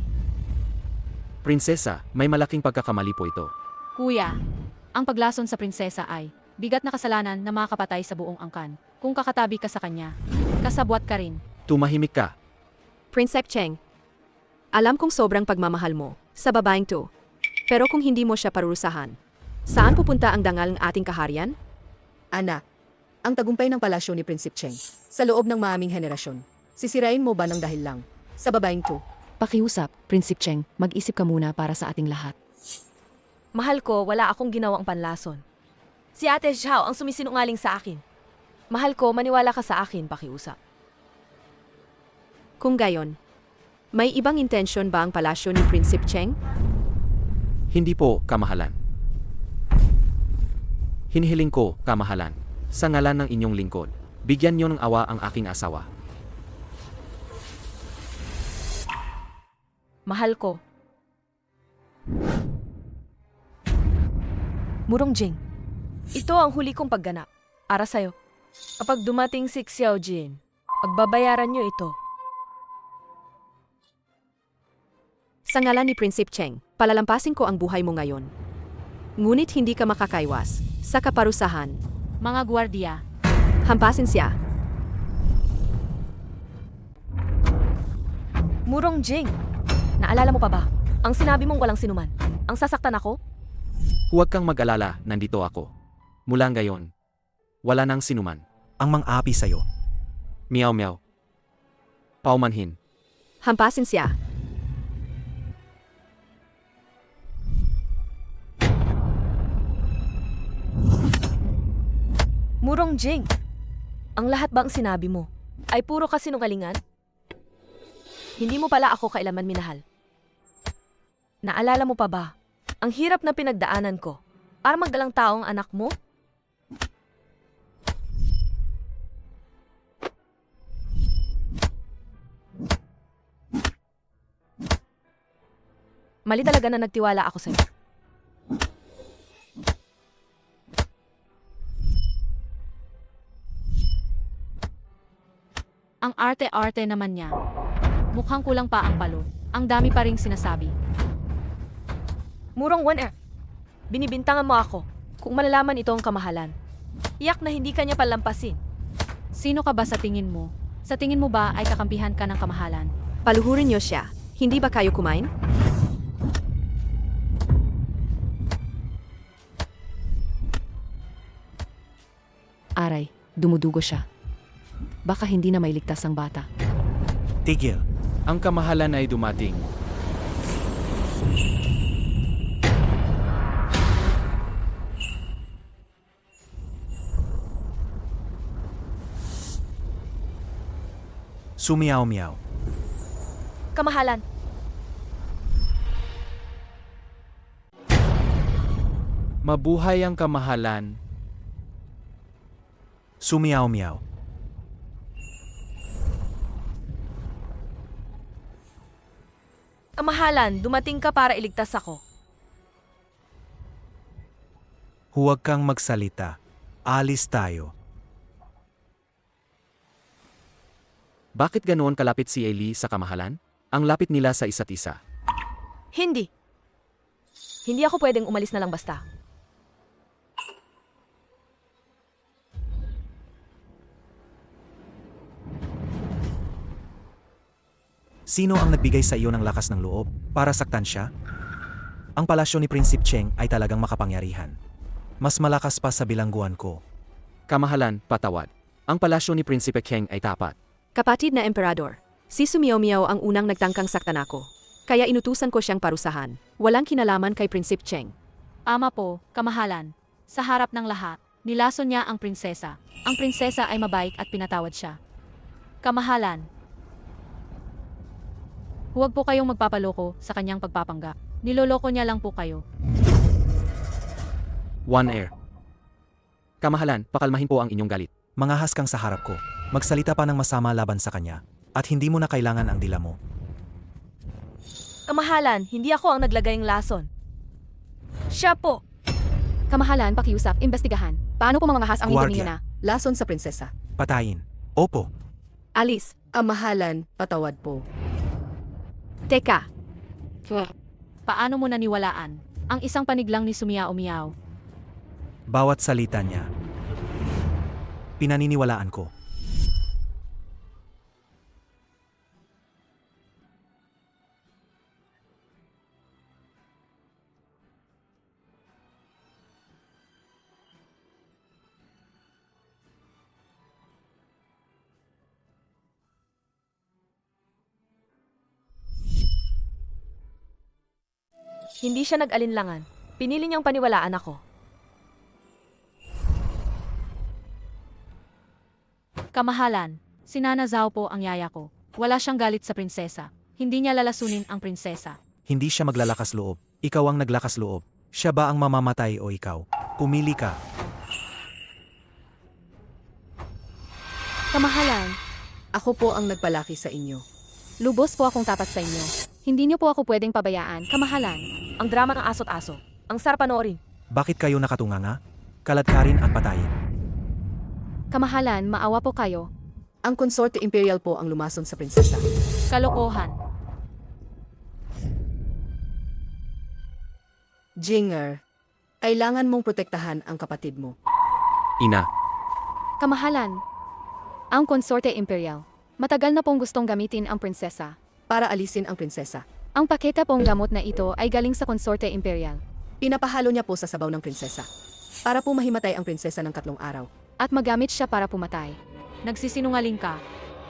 Prinsesa, may malaking pagkakamali po ito. Kuya, ang paglason sa prinsesa ay bigat na kasalanan na makakapatay sa buong angkan. Kung kakatabi ka sa kanya, kasabwat ka rin. Tumahimik ka. Prinsipe Cheng, alam kong sobrang pagmamahal mo sa babaeng to. Pero kung hindi mo siya parurusahan, saan pupunta ang dangal ng ating kaharian? Anak, ang tagumpay ng palasyo ni Prinsipe Cheng sa loob ng maaming henerasyon. Sisirain mo ba ng dahil lang sa babaeng to? Pakiusap, Prinsipe Cheng, mag-isip ka muna para sa ating lahat. Mahal ko, wala akong ginawang panlason. Si Ate Zhao ang sumisinungaling sa akin. Mahal ko, maniwala ka sa akin, pakiusap. Kung gayon, may ibang intensyon ba ang palasyo ni Prinsipe Cheng? Hindi po, kamahalan. Hinihiling ko, kamahalan, sa ngalan ng inyong lingkod, bigyan niyo ng awa ang aking asawa. Mahal ko. Murong Jing, ito ang huli kong pagganap. Para sa'yo. Kapag dumating si Xiao Jin, pagbabayaran niyo ito. Sa ngalan ni Prinsipe Cheng, palalampasin ko ang buhay mo ngayon. Ngunit hindi ka makakaiwas sa kaparusahan. Mga gwardiya, Hampasin siya. Murong Jing, naalala mo pa ba? Ang sinabi mong walang sinuman. Ang sasaktan ako? Huwag kang mag-alala, nandito ako. Mula ngayon, wala nang sinuman. Ang mang-api sa'yo. Meow meow. Paumanhin. Hampasin siya. Murong Jing, ang lahat bang sinabi mo ay puro kasinungalingan? Hindi mo pala ako kailanman minahal. Naalala mo pa ba? Ang hirap na pinagdaanan ko para magdalang taong anak mo? Mali talaga na nagtiwala ako sa'yo. Ang arte-arte naman niya. Mukhang kulang pa ang palo. Ang dami pa ring sinasabi. Murong One-Air, binibintangan mo ako kung malalaman ito ang kamahalan. Iyak na hindi kanya palampasin. Sino ka ba sa tingin mo? Sa tingin mo ba ay kakampihan ka ng kamahalan? Paluhurin niyo siya. Hindi ba kayo kumain? Aray, dumudugo siya. Baka hindi na mailigtas ang bata. Tigil. Ang kamahalan ay dumating. Sumiyaw-miyaw. Kamahalan, Mabuhay ang kamahalan. Sumiyaw-miyaw. kamahalan, dumating ka para iligtas ako. Huwag kang magsalita. Alis tayo. Bakit ganoon kalapit si Ellie sa kamahalan? Ang lapit nila sa isa't isa. Hindi. Hindi ako pwedeng umalis na lang basta. Sino ang nagbigay sa iyo ng lakas ng loob para saktan siya? Ang palasyo ni Prinsip Cheng ay talagang makapangyarihan. Mas malakas pa sa bilangguan ko. Kamahalan, patawad. Ang palasyo ni Prinsipe Keng ay tapat. Kapatid na emperador, si Sumiyomiyaw ang unang nagtangkang saktan ako. Kaya inutusan ko siyang parusahan. Walang kinalaman kay Prinsip Cheng. Ama po, kamahalan. Sa harap ng lahat, nilason niya ang prinsesa. Ang prinsesa ay mabait at pinatawad siya. Kamahalan. Huwag po kayong magpapaloko sa kanyang pagpapanggap. Niloloko niya lang po kayo. One-Air. Kamahalan, pakalmahin po ang inyong galit. Mangahas kang sa harap ko. Magsalita pa ng masama laban sa kanya. At hindi mo na kailangan ang dila mo. Kamahalan, hindi ako ang naglagay ng lason. Siya po. Kamahalan, pakiusap, imbestigahan. Paano po mamangahas ang Guardia. hindi na? Lason sa prinsesa. Patayin. Opo. Alice, Amahalan, patawad po. teka. Paano mo naniwalaan? Ang isang paniglang ni Sumiyaw-miyaw. Bawat salita niya. Pinaniniwalaan ko. Hindi siya nag-alinlangan. Pinili niyang paniwalaan ako. Kamahalan, si Nana Zhao po ang yaya ko. Wala siyang galit sa prinsesa. Hindi niya lalasunin ang prinsesa. Hindi siya maglalakas loob. Ikaw ang naglakas loob. Siya ba ang mamamatay o ikaw? Pumili ka. Kamahalan, Ako po ang nagpalaki sa inyo. lubos po akong tapat sa inyo. Hindi niyo po ako pwedeng pabayaan, kamahalan. Ang drama ng aso't aso. Ang sarap panoorin. Bakit kayo nakatunganga? Kaladkarin at patayin. Kamahalan, maawa po kayo. Ang konsorte imperial po ang lumason sa prinsesa. Kalokohan. Jinger, kailangan mong protektahan ang kapatid mo. Ina, Kamahalan. Ang konsorte imperial. Matagal na pong gustong gamitin ang prinsesa. Para alisin ang prinsesa. Ang paketa pong gamot na ito ay galing sa konsorte imperial. Pinapahalo niya po sa sabaw ng prinsesa. Para po mahimatay ang prinsesa ng 3 araw. At magamit siya para pumatay. Nagsisinungaling ka.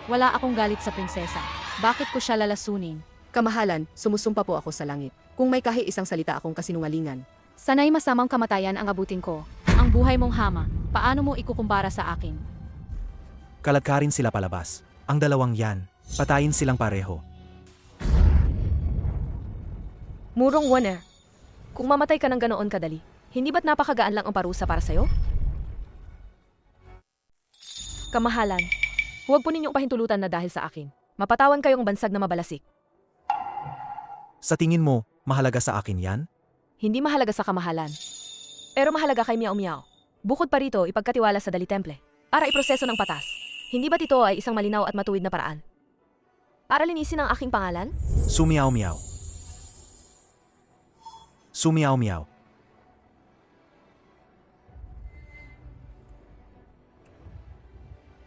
Wala akong galit sa prinsesa. Bakit ko siya lalasunin? Kamahalan, sumusumpa po ako sa langit. Kung may kahit isang salita akong kasinungalingan, Sanay masamang kamatayan ang abutin ko. Ang buhay mong hama, paano mo ikukumpara sa akin? Kaladkarin sila palabas. Ang dalawang yan, patayin silang pareho. Murong Warner, kung mamatay ka ng ganoon kadali, hindi ba't napakagaan lang ang parusa para sa'yo? Kamahalan, huwag po ninyong pahintulutan na dahil sa akin. Mapatawan kayong bansag na mabalasik. Sa tingin mo, mahalaga sa akin yan? Hindi mahalaga sa kamahalan. Pero mahalaga kay Miao Miao. Bukod pa rito, ipagkatiwala sa Dali Temple. Para iproseso ng patas. Hindi ba't ito ay isang malinaw at matuwid na paraan? Para linisin ang aking pangalan? Sumiyaw miyaw. Sumiyaw miyaw.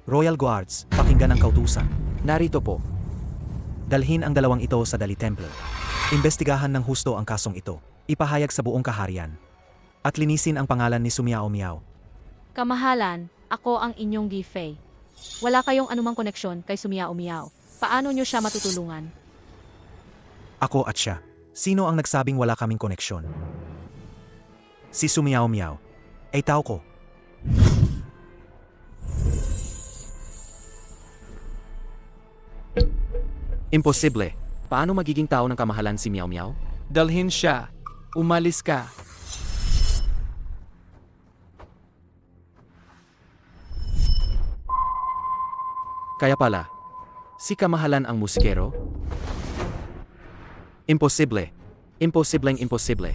Royal Guards, pakinggan ang kautusan. Narito po. Dalhin ang dalawang ito sa Dali Temple. Imbestigahan ng husto ang kasong ito. Ipahayag sa buong kaharian. At linisin ang pangalan ni Sumiao Miao. Kamahalan, ako ang inyong Gifei. Wala kayong anumang koneksyon kay Sumiao Miao. Paano nyo siya matutulungan? Ako at siya. Sino ang nagsabing wala kaming koneksyon? Si Sumiao Miao. Ay tao ko. Imposible. Paano magiging tao ng kamahalan si Miao Miao? Dalhin siya. Umalis ka. Kaya pala, si kamahalan ang musikero? Imposible. Imposibleng imposible.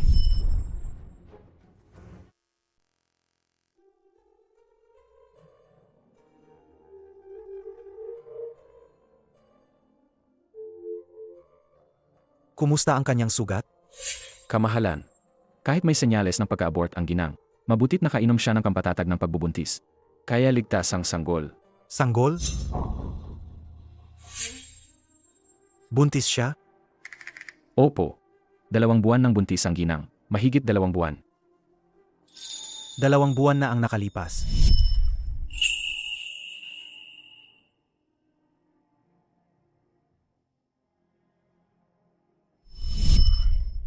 Kumusta ang kanyang sugat? Kamahalan. Kahit may senyales ng pagka-abort ang ginang, mabutit na kainom siya ng kampatatag ng pagbubuntis. Kaya ligtas ang sanggol. Sanggol? Buntis siya? Opo. 2 buwan ng buntis ang ginang. Mahigit 2 buwan. 2 buwan na ang nakalipas.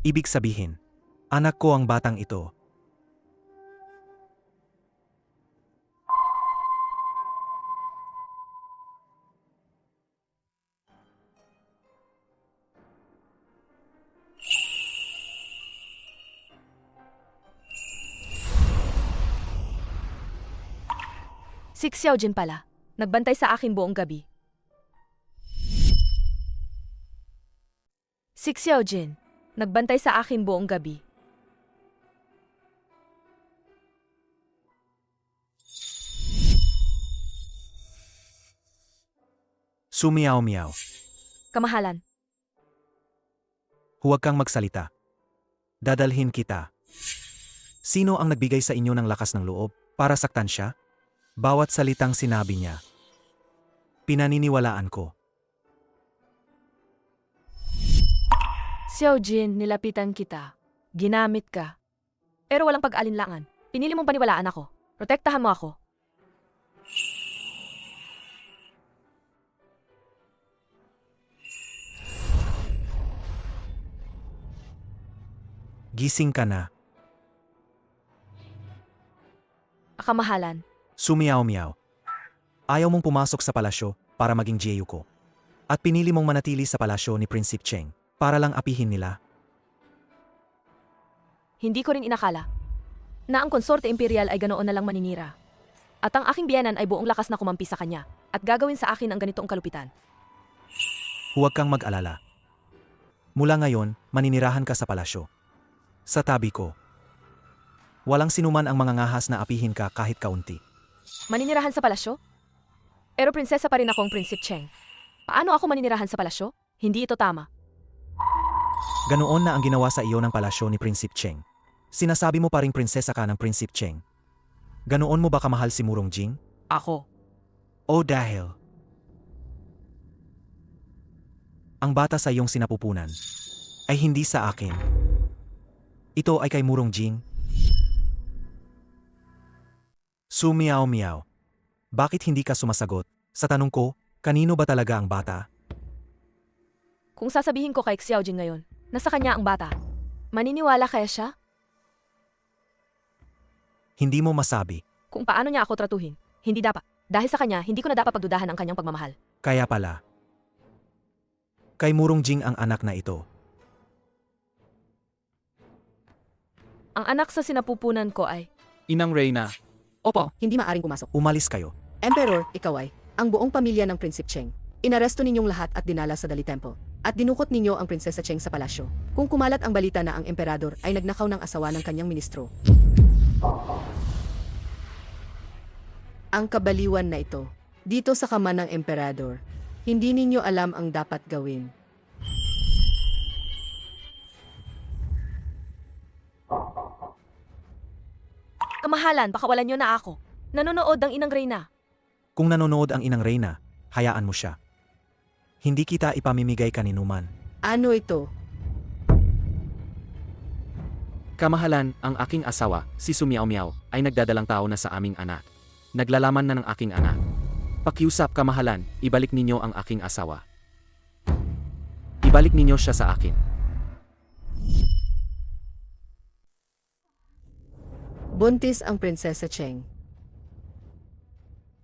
Ibig sabihin, anak ko ang batang ito. Si Xiaojin pala. Nagbantay sa akin buong gabi. Si Xiaojin. Nagbantay sa akin buong gabi. Sumiyaw miyaw. Kamahalan, Huwag kang magsalita. Dadalhin kita. Sino ang nagbigay sa inyo ng lakas ng loob para saktan siya? Bawat salitang sinabi niya. Pinaniniwalaan ko. Xiaojin, nilapitan kita. Ginamit ka. Pero walang pag-alinlangan. Pinili mong paniwalaan ako. Protektahan mo ako. Gising ka na. Kamahalan, Sumiyaw miyaw. Ayaw mong pumasok sa palasyo para maging Jeyu ko. At pinili mong manatili sa palasyo ni Prinsip Cheng para lang apihin nila. hindi ko rin inakala na ang konsorte imperial ay ganoon na lang maninira. At ang aking biyenan ay buong lakas na kumampi sa kanya at gagawin sa akin ang ganitong kalupitan. Huwag kang mag-alala. Mula ngayon, maninirahan ka sa palasyo. Sa tabi ko. Walang sinuman ang mga ngahas na apihin ka kahit kaunti. Maninirahan sa palasyo? Pero prinsesa pa rin akong Prinsip Cheng. Paano ako maninirahan sa palasyo? Hindi ito tama. Ganoon na ang ginawa sa iyo ng palasyo ni Prinsip Cheng. Sinasabi mo pa ring prinsesa ka ng Prinsip Cheng. Ganoon mo ba kamahal si Murong Jing? Ako. O dahil ang bata sa iyong sinapupunan ay hindi sa akin. Ito ay kay Murong Jing. Sumiyaw-miyaw. Bakit hindi ka sumasagot? Sa tanong ko, kanino ba talaga ang bata? Kung sasabihin ko kay Xiao Jing ngayon, nasa kanya ang bata, maniniwala kaya siya? Hindi mo masabi. Kung paano niya ako tratuhin, hindi dapat. Dahil sa kanya, hindi ko na dapat pagdudahan ang kanyang pagmamahal. Kaya pala. Kay Murong Jing ang anak na ito. Ang anak sa sinapupunan ko ay, Inang Reyna, Opo, Hindi maaring pumasok. Umalis kayo. Emperor, ikaw ay, ang buong pamilya ng Prinsip Cheng. Inaresto ninyong lahat at dinala sa Dali Temple. At dinukot ninyo ang Prinsesa Cheng sa palasyo. Kung kumalat ang balita na ang emperador ay nagnakaw ng asawa ng kanyang ministro. Ang kabaliwan na ito, dito sa kama ng emperador, hindi ninyo alam ang dapat gawin. kamahalan, pakawalan niyo na ako. Nanonood ang Inang Reyna. Kung nanonood ang Inang Reyna, hayaan mo siya. Hindi kita ipamimigay kaninuman. Ano ito? Kamahalan, ang aking asawa, si Sumiao Miao, ay nagdadalang tao na sa aming anak. Naglalaman na ng aking anak. Pakiusap, kamahalan, ibalik ninyo ang aking asawa. Ibalik ninyo siya sa akin. Buntis ang Prinsesa Cheng.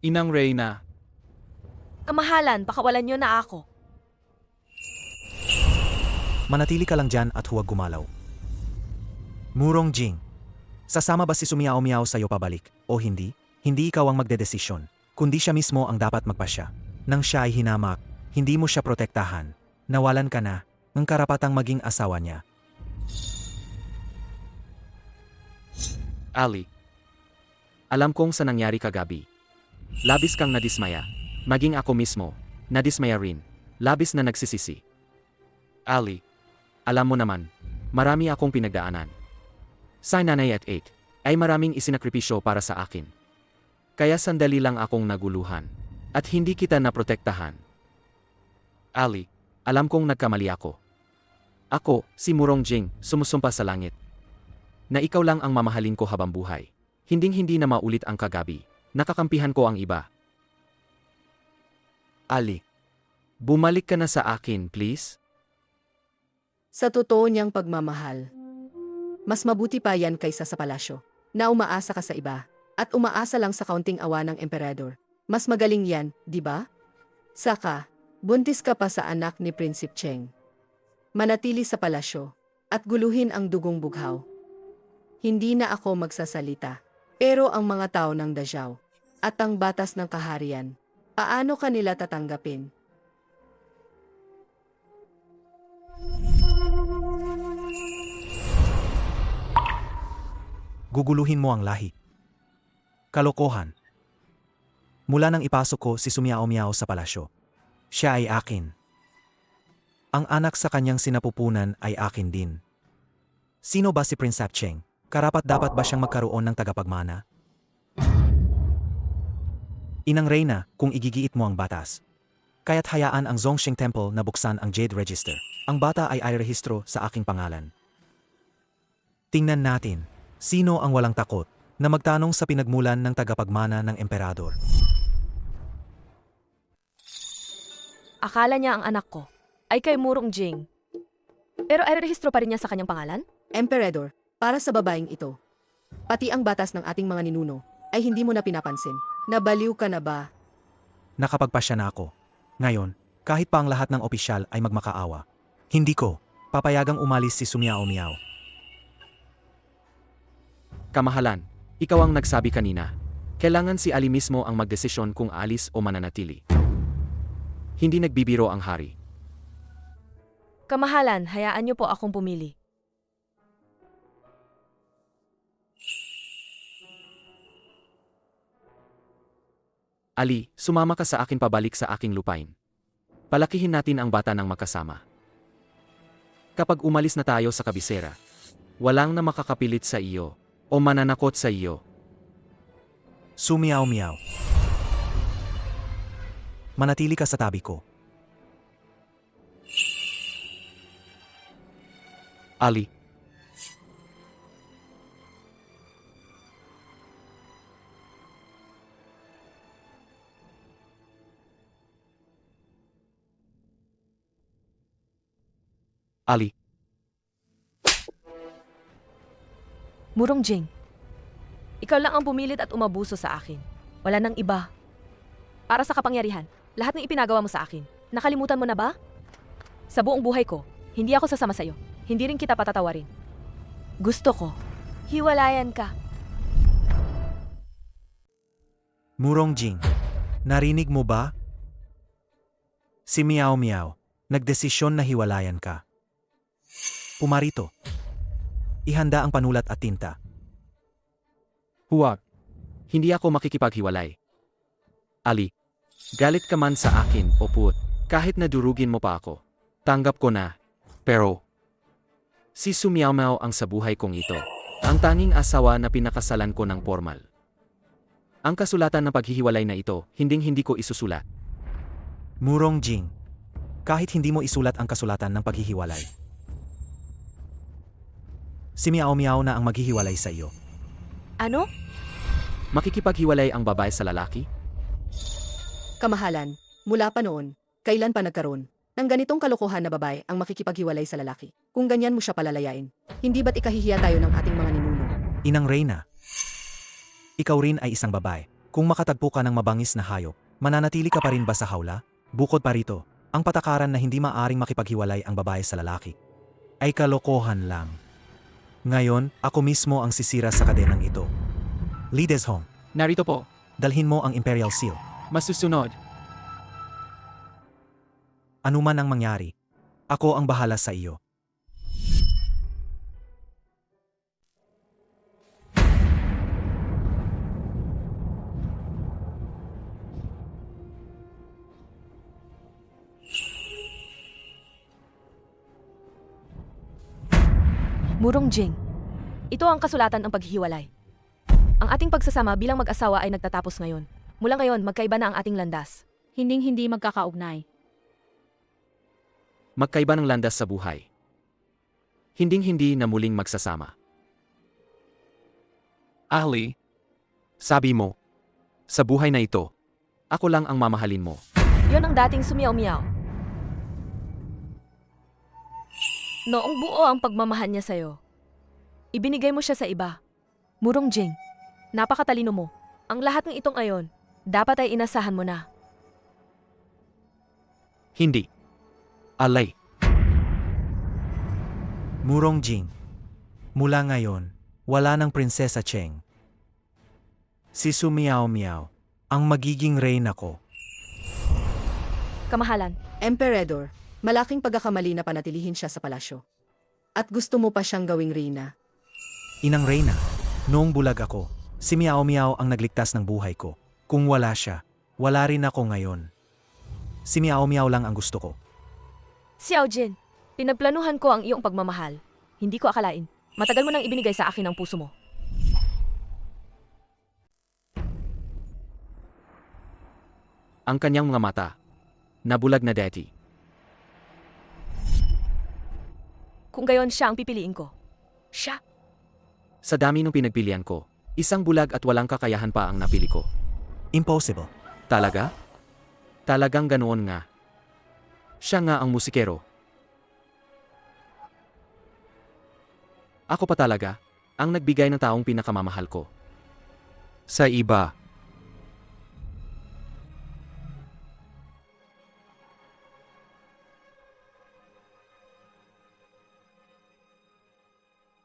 Inang Reyna, Kamahalan, pakawalan niyo na ako. Manatili ka lang dyan at huwag gumalaw. Murong Jing, sasama ba si Sumiao Miao sa'yo pabalik o hindi? Hindi ikaw ang magdedesisyon, kundi siya mismo ang dapat magpasya. Nang siya ay hinamak, hindi mo siya protektahan. Nawalan ka na ng karapatang maging asawa niya. Ali, alam kong sa nangyari kagabi. Labis kang nadismaya. Maging ako mismo, nadismaya rin. Labis na nagsisisi. Ali, alam mo naman, marami akong pinagdaanan. Sa nanay at 8, ay maraming isinakripisyo para sa akin. Kaya sandali lang akong naguluhan. At hindi kita naprotektahan. Ali, alam kong nagkamali ako. Ako, si Murong Jing, sumusumpa sa langit. Na ikaw lang ang mamahalin ko habang buhay. Hinding-hindi na maulit ang kagabi. Nakakampihan ko ang iba. Ali, bumalik ka na sa akin, please. Sa totoo niyang pagmamahal, mas mabuti pa yan kaysa sa palasyo, na umaasa ka sa iba, at umaasa lang sa kaunting awa ng emperador. Mas magaling yan, di ba? Saka, buntis ka pa sa anak ni Prinsip Cheng. Manatili sa palasyo, at guluhin ang dugong bughaw. Hindi na ako magsasalita, pero ang mga tao ng Dazhao, at ang batas ng kaharian, paano kanila tatanggapin? Guguluhin mo ang lahi. Kalokohan. Mula nang ipasok ko si Sumiao Miao sa palasyo, siya ay akin. Ang anak sa kanyang sinapupunan ay akin din. Sino ba si Prince Cheng? Karapat-dapat ba siyang magkaroon ng tagapagmana? Inang Reyna, kung igigiit mo ang batas. Kaya't hayaan ang Zhongxing Temple na buksan ang Jade Register. Ang bata ay rehistro sa aking pangalan. Tingnan natin, sino ang walang takot na magtanong sa pinagmulan ng tagapagmana ng emperador. Akala niya ang anak ko ay kay Murong Jing. Pero ay rehistro pa rin niya sa kanyang pangalan? Emperador, para sa babaeng ito, pati ang batas ng ating mga ninuno ay hindi mo na pinapansin. Nabaliw ka na ba? Nakapagpasya na ako. Ngayon, kahit pa ang lahat ng opisyal ay magmakaawa, hindi ko papayagang umalis si Sumiao Miao. Kamahalan, ikaw ang nagsabi kanina. Kailangan si Ali mismo ang magdesisyon kung aalis o mananatili. Hindi nagbibiro ang hari. Kamahalan, hayaan niyo po akong pumili. Ali, sumama ka sa akin pabalik sa aking lupain. Palakihin natin ang bata ng makasama. Kapag umalis na tayo sa kabisera, walang na makakapilit sa iyo o mananakot sa iyo. Sumiao Miao. Manatili ka sa tabi ko. Ali, Ali, Murong Jing, ikaw lang ang pumilit at umabuso sa akin. Wala nang iba. Para sa kapangyarihan, lahat ng ipinagawa mo sa akin, nakalimutan mo na ba? Sa buong buhay ko, hindi ako sasama sa'yo. Hindi rin kita patatawarin. Gusto ko, hiwalayan ka. Murong Jing, narinig mo ba? Si Miao Miao, nagdesisyon na hiwalayan ka. Pumarito. Ihanda ang panulat at tinta. huwag. Hindi ako makikipaghiwalay. Ali, galit ka man sa akin o put, kahit nadurugin mo pa ako. Tanggap ko na. Pero, si Su Miao ang sa buhay kong ito. Ang tanging asawa na pinakasalan ko ng formal. Ang kasulatan ng paghihiwalay na ito, hinding-hindi ko isusulat. Murong Jing, kahit hindi mo isulat ang kasulatan ng paghihiwalay. Si Miao Miao na ang maghihiwalay sa iyo. Ano? Makikipaghiwalay ang babae sa lalaki? Kamahalan, mula pa noon, kailan pa nagkaroon ng ganitong kalokohan na babae ang makikipaghiwalay sa lalaki? Kung ganyan mo siya palalayain, hindi ba't ikahihiya tayo ng ating mga ninuno? Inang Reyna, ikaw rin ay isang babae. Kung makatagpo ka ng mabangis na hayop, mananatili ka pa rin ba sa hawla? Bukod pa rito, ang patakaran na hindi maaring makipaghiwalay ang babae sa lalaki ay kalokohan lang. Ngayon, ako mismo ang sisira sa kadenang ito. Lides Hong, Narito po. dalhin mo ang Imperial Seal. Masusunod. Ano man ang mangyari, ako ang bahala sa iyo. Murong Jing, ito ang kasulatan ng paghihiwalay. Ang ating pagsasama bilang mag-asawa ay nagtatapos ngayon. Mula ngayon, magkaiba na ang ating landas. Hinding-hindi magkakaugnay. Magkaiba ng landas sa buhay. Hinding-hindi na muling magsasama. Ali, sabi mo, sa buhay na ito, ako lang ang mamahalin mo. Yon ang dating sumiyaw-miyaw. Noong buo ang pagmamahal niya sa'yo, ibinigay mo siya sa iba. Murong Jing, napakatalino mo. Ang lahat ng itong ayon, dapat ay inasahan mo na. Hindi. Alay. Murong Jing, mula ngayon, wala ng Prinsesa Cheng. Si Su Miao Miao, ang magiging reyna ko. Kamahalan, Emperador, malaking pagkakamali na panatilihin siya sa palasyo. At gusto mo pa siyang gawing reyna. Inang Reyna, noong bulag ako, si Miao Miao ang nagligtas ng buhay ko. Kung wala siya, wala rin ako ngayon. Si Miao Miao lang ang gusto ko. Xiao Jin, pinagplanuhan ko ang iyong pagmamahal. Hindi ko akalain. Matagal mo nang ibinigay sa akin ang puso mo. Ang kanyang mga mata, nabulag na deti. Kung gayon siya ang pipiliin ko. Siya. Sa dami ng pinagpilian ko, isang bulag at walang kakayahan pa ang napili ko. Impossible. Talaga? Talagang ganoon nga. Siya nga ang musikero. Ako pa talaga, ang nagbigay ng taong pinakamamahal ko. Sa iba.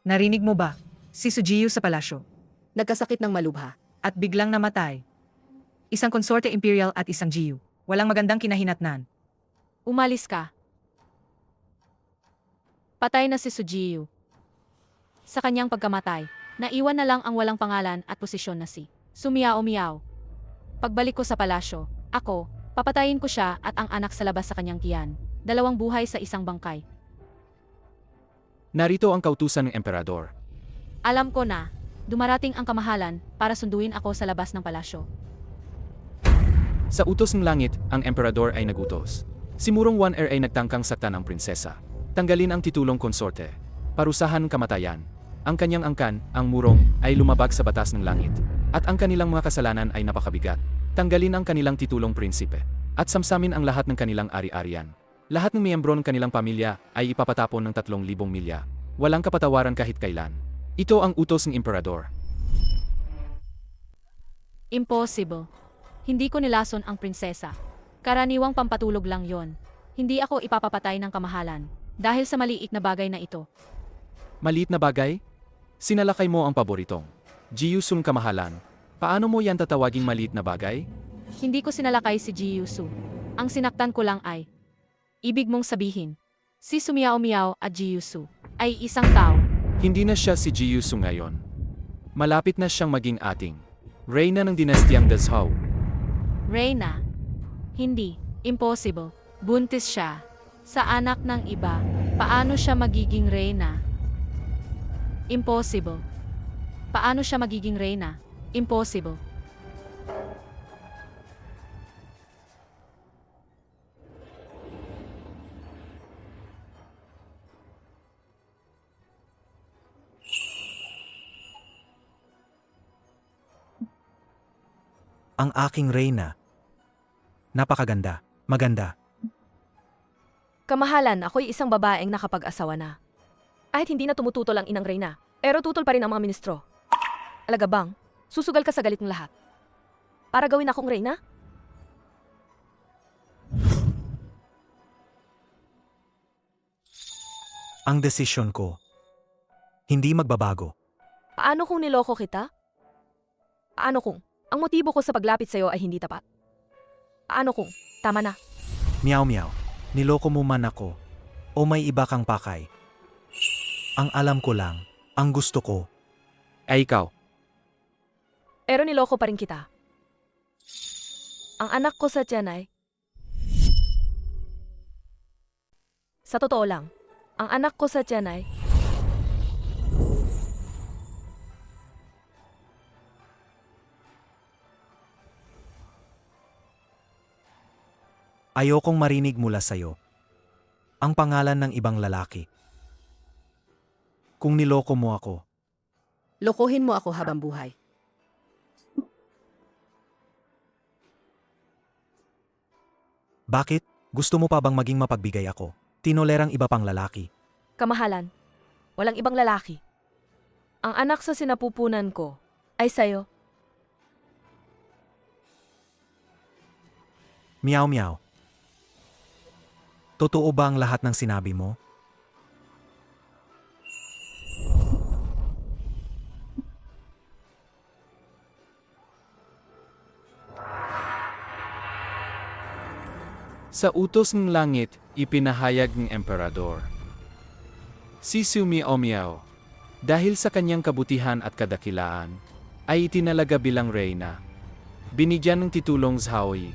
Narinig mo ba? Si Sujiyu sa palasyo. Nagkasakit ng malubha. At biglang namatay. Isang konsorte imperial at isang Jiyu. Walang magandang kinahinatnan. Umalis ka. Patay na si Sujiyu. Sa kanyang pagkamatay, naiwan na lang ang walang pangalan at posisyon na si Sumiao-miao. Pagbalik ko sa palasyo, ako, papatayin ko siya at ang anak sa labas sa kanyang tiyan. 2 buhay sa isang bangkay. Narito ang kautusan ng emperador. Alam ko na, dumarating ang kamahalan para sunduin ako sa labas ng palasyo. Sa utos ng langit, ang emperador ay nagutos. Si Murong Wan-er ay nagtangkang saktan ang prinsesa. Tanggalin ang titulong konsorte. Parusahan kamatayan. Ang kanyang angkan, ang Murong, ay lumabag sa batas ng langit. At ang kanilang mga kasalanan ay napakabigat. Tanggalin ang kanilang titulong prinsipe. At samsamin ang lahat ng kanilang ari-arian. Lahat ng miyembro ng kanilang pamilya ay ipapatapon ng 3,000 milya. Walang kapatawaran kahit kailan. Ito ang utos ng emperador. Impossible. Hindi ko nilason ang prinsesa. Karaniwang pampatulog lang yon. Hindi ako ipapapatay ng kamahalan dahil sa maliit na bagay na ito. Maliit na bagay? Sinalakay mo ang paboritong Jiyusung kamahalan. Paano mo yan tatawaging maliit na bagay? Hindi ko sinalakay si Jiyusu. Ang sinaktan ko lang ay, ibig mong sabihin, si Sumiao Miao at Jiyusu ay isang tao. Hindi na siya si Jiyusu ngayon. Malapit na siyang maging ating reyna ng dinastiyang Dazhou. Reyna. Hindi. Impossible. Buntis siya. Sa anak ng iba. Paano siya magiging reyna? Impossible. Paano siya magiging reyna? Impossible. Ang aking reyna. Napakaganda. Maganda. Kamahalan, ako'y isang babaeng nakapag-asawa na. Kahit hindi na tumututol ang inang reyna, pero tutol pa rin ang mga ministro. Alaga bang, susugal ka sa galit ng lahat? Para gawin akong reyna? Ang desisyon ko. Hindi magbabago. Paano kung niloko kita? Paano kung ang motibo ko sa paglapit sa'yo ay hindi tapat? Paano kung tama na? Meow meow. Niloko mo man ako. O may iba kang pakay. Ang alam ko lang, ang gusto ko. Ay ikaw. Pero niloko pa rin kita. Ang anak ko sa tiyan ay... Sa totoo lang, ang anak ko sa tiyan ay... Ayokong marinig mula sa'yo. Ang pangalan ng ibang lalaki. Kung niloko mo ako, Lokohin mo ako habang buhay. bakit? Gusto mo pa bang maging mapagbigay ako? Tinolerang iba pang lalaki. Kamahalan, walang ibang lalaki. Ang anak sa sinapupunan ko ay sa'yo. Meow meow. Totoo ba ang lahat ng sinabi mo? Sa utos ng langit, ipinahayag ng emperador. Si Sumiao Miao, dahil sa kanyang kabutihan at kadakilaan, ay itinalaga bilang reyna. Binigyan ng titulong Zhaoyi.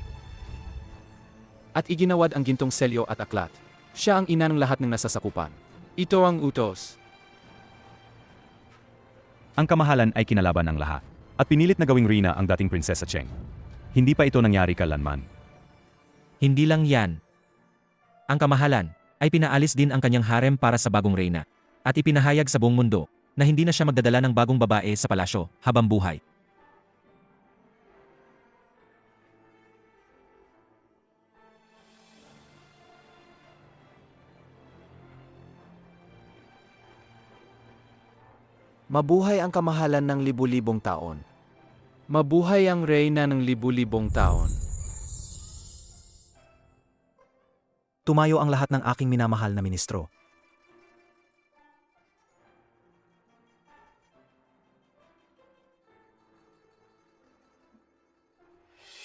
At iginawad ang gintong selyo at aklat. Siya ang ina ng lahat ng nasasakupan. Ito ang utos. Ang kamahalan ay kinalaban ng lahat, at pinilit na gawing reyna ang dating Prinsesa Cheng. Hindi pa ito nangyari kailanman. Hindi lang yan. Ang kamahalan ay pinaalis din ang kanyang harem para sa bagong reyna at ipinahayag sa buong mundo na hindi na siya magdadala ng bagong babae sa palasyo habang buhay. Mabuhay ang kamahalan ng libu-libong taon. Mabuhay ang reyna ng libu-libong taon. Tumayo ang lahat ng aking minamahal na ministro.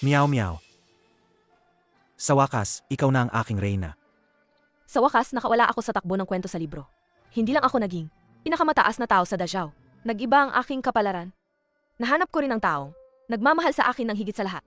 Meow meow. Sa wakas, ikaw na ang aking reyna. Sa wakas, nakawala ako sa takbo ng kwento sa libro. Hindi lang ako naging pinakamataas na tao sa Dazhou. Nag-iba ang aking kapalaran. Nahanap ko rin ang taong nagmamahal sa akin ng higit sa lahat.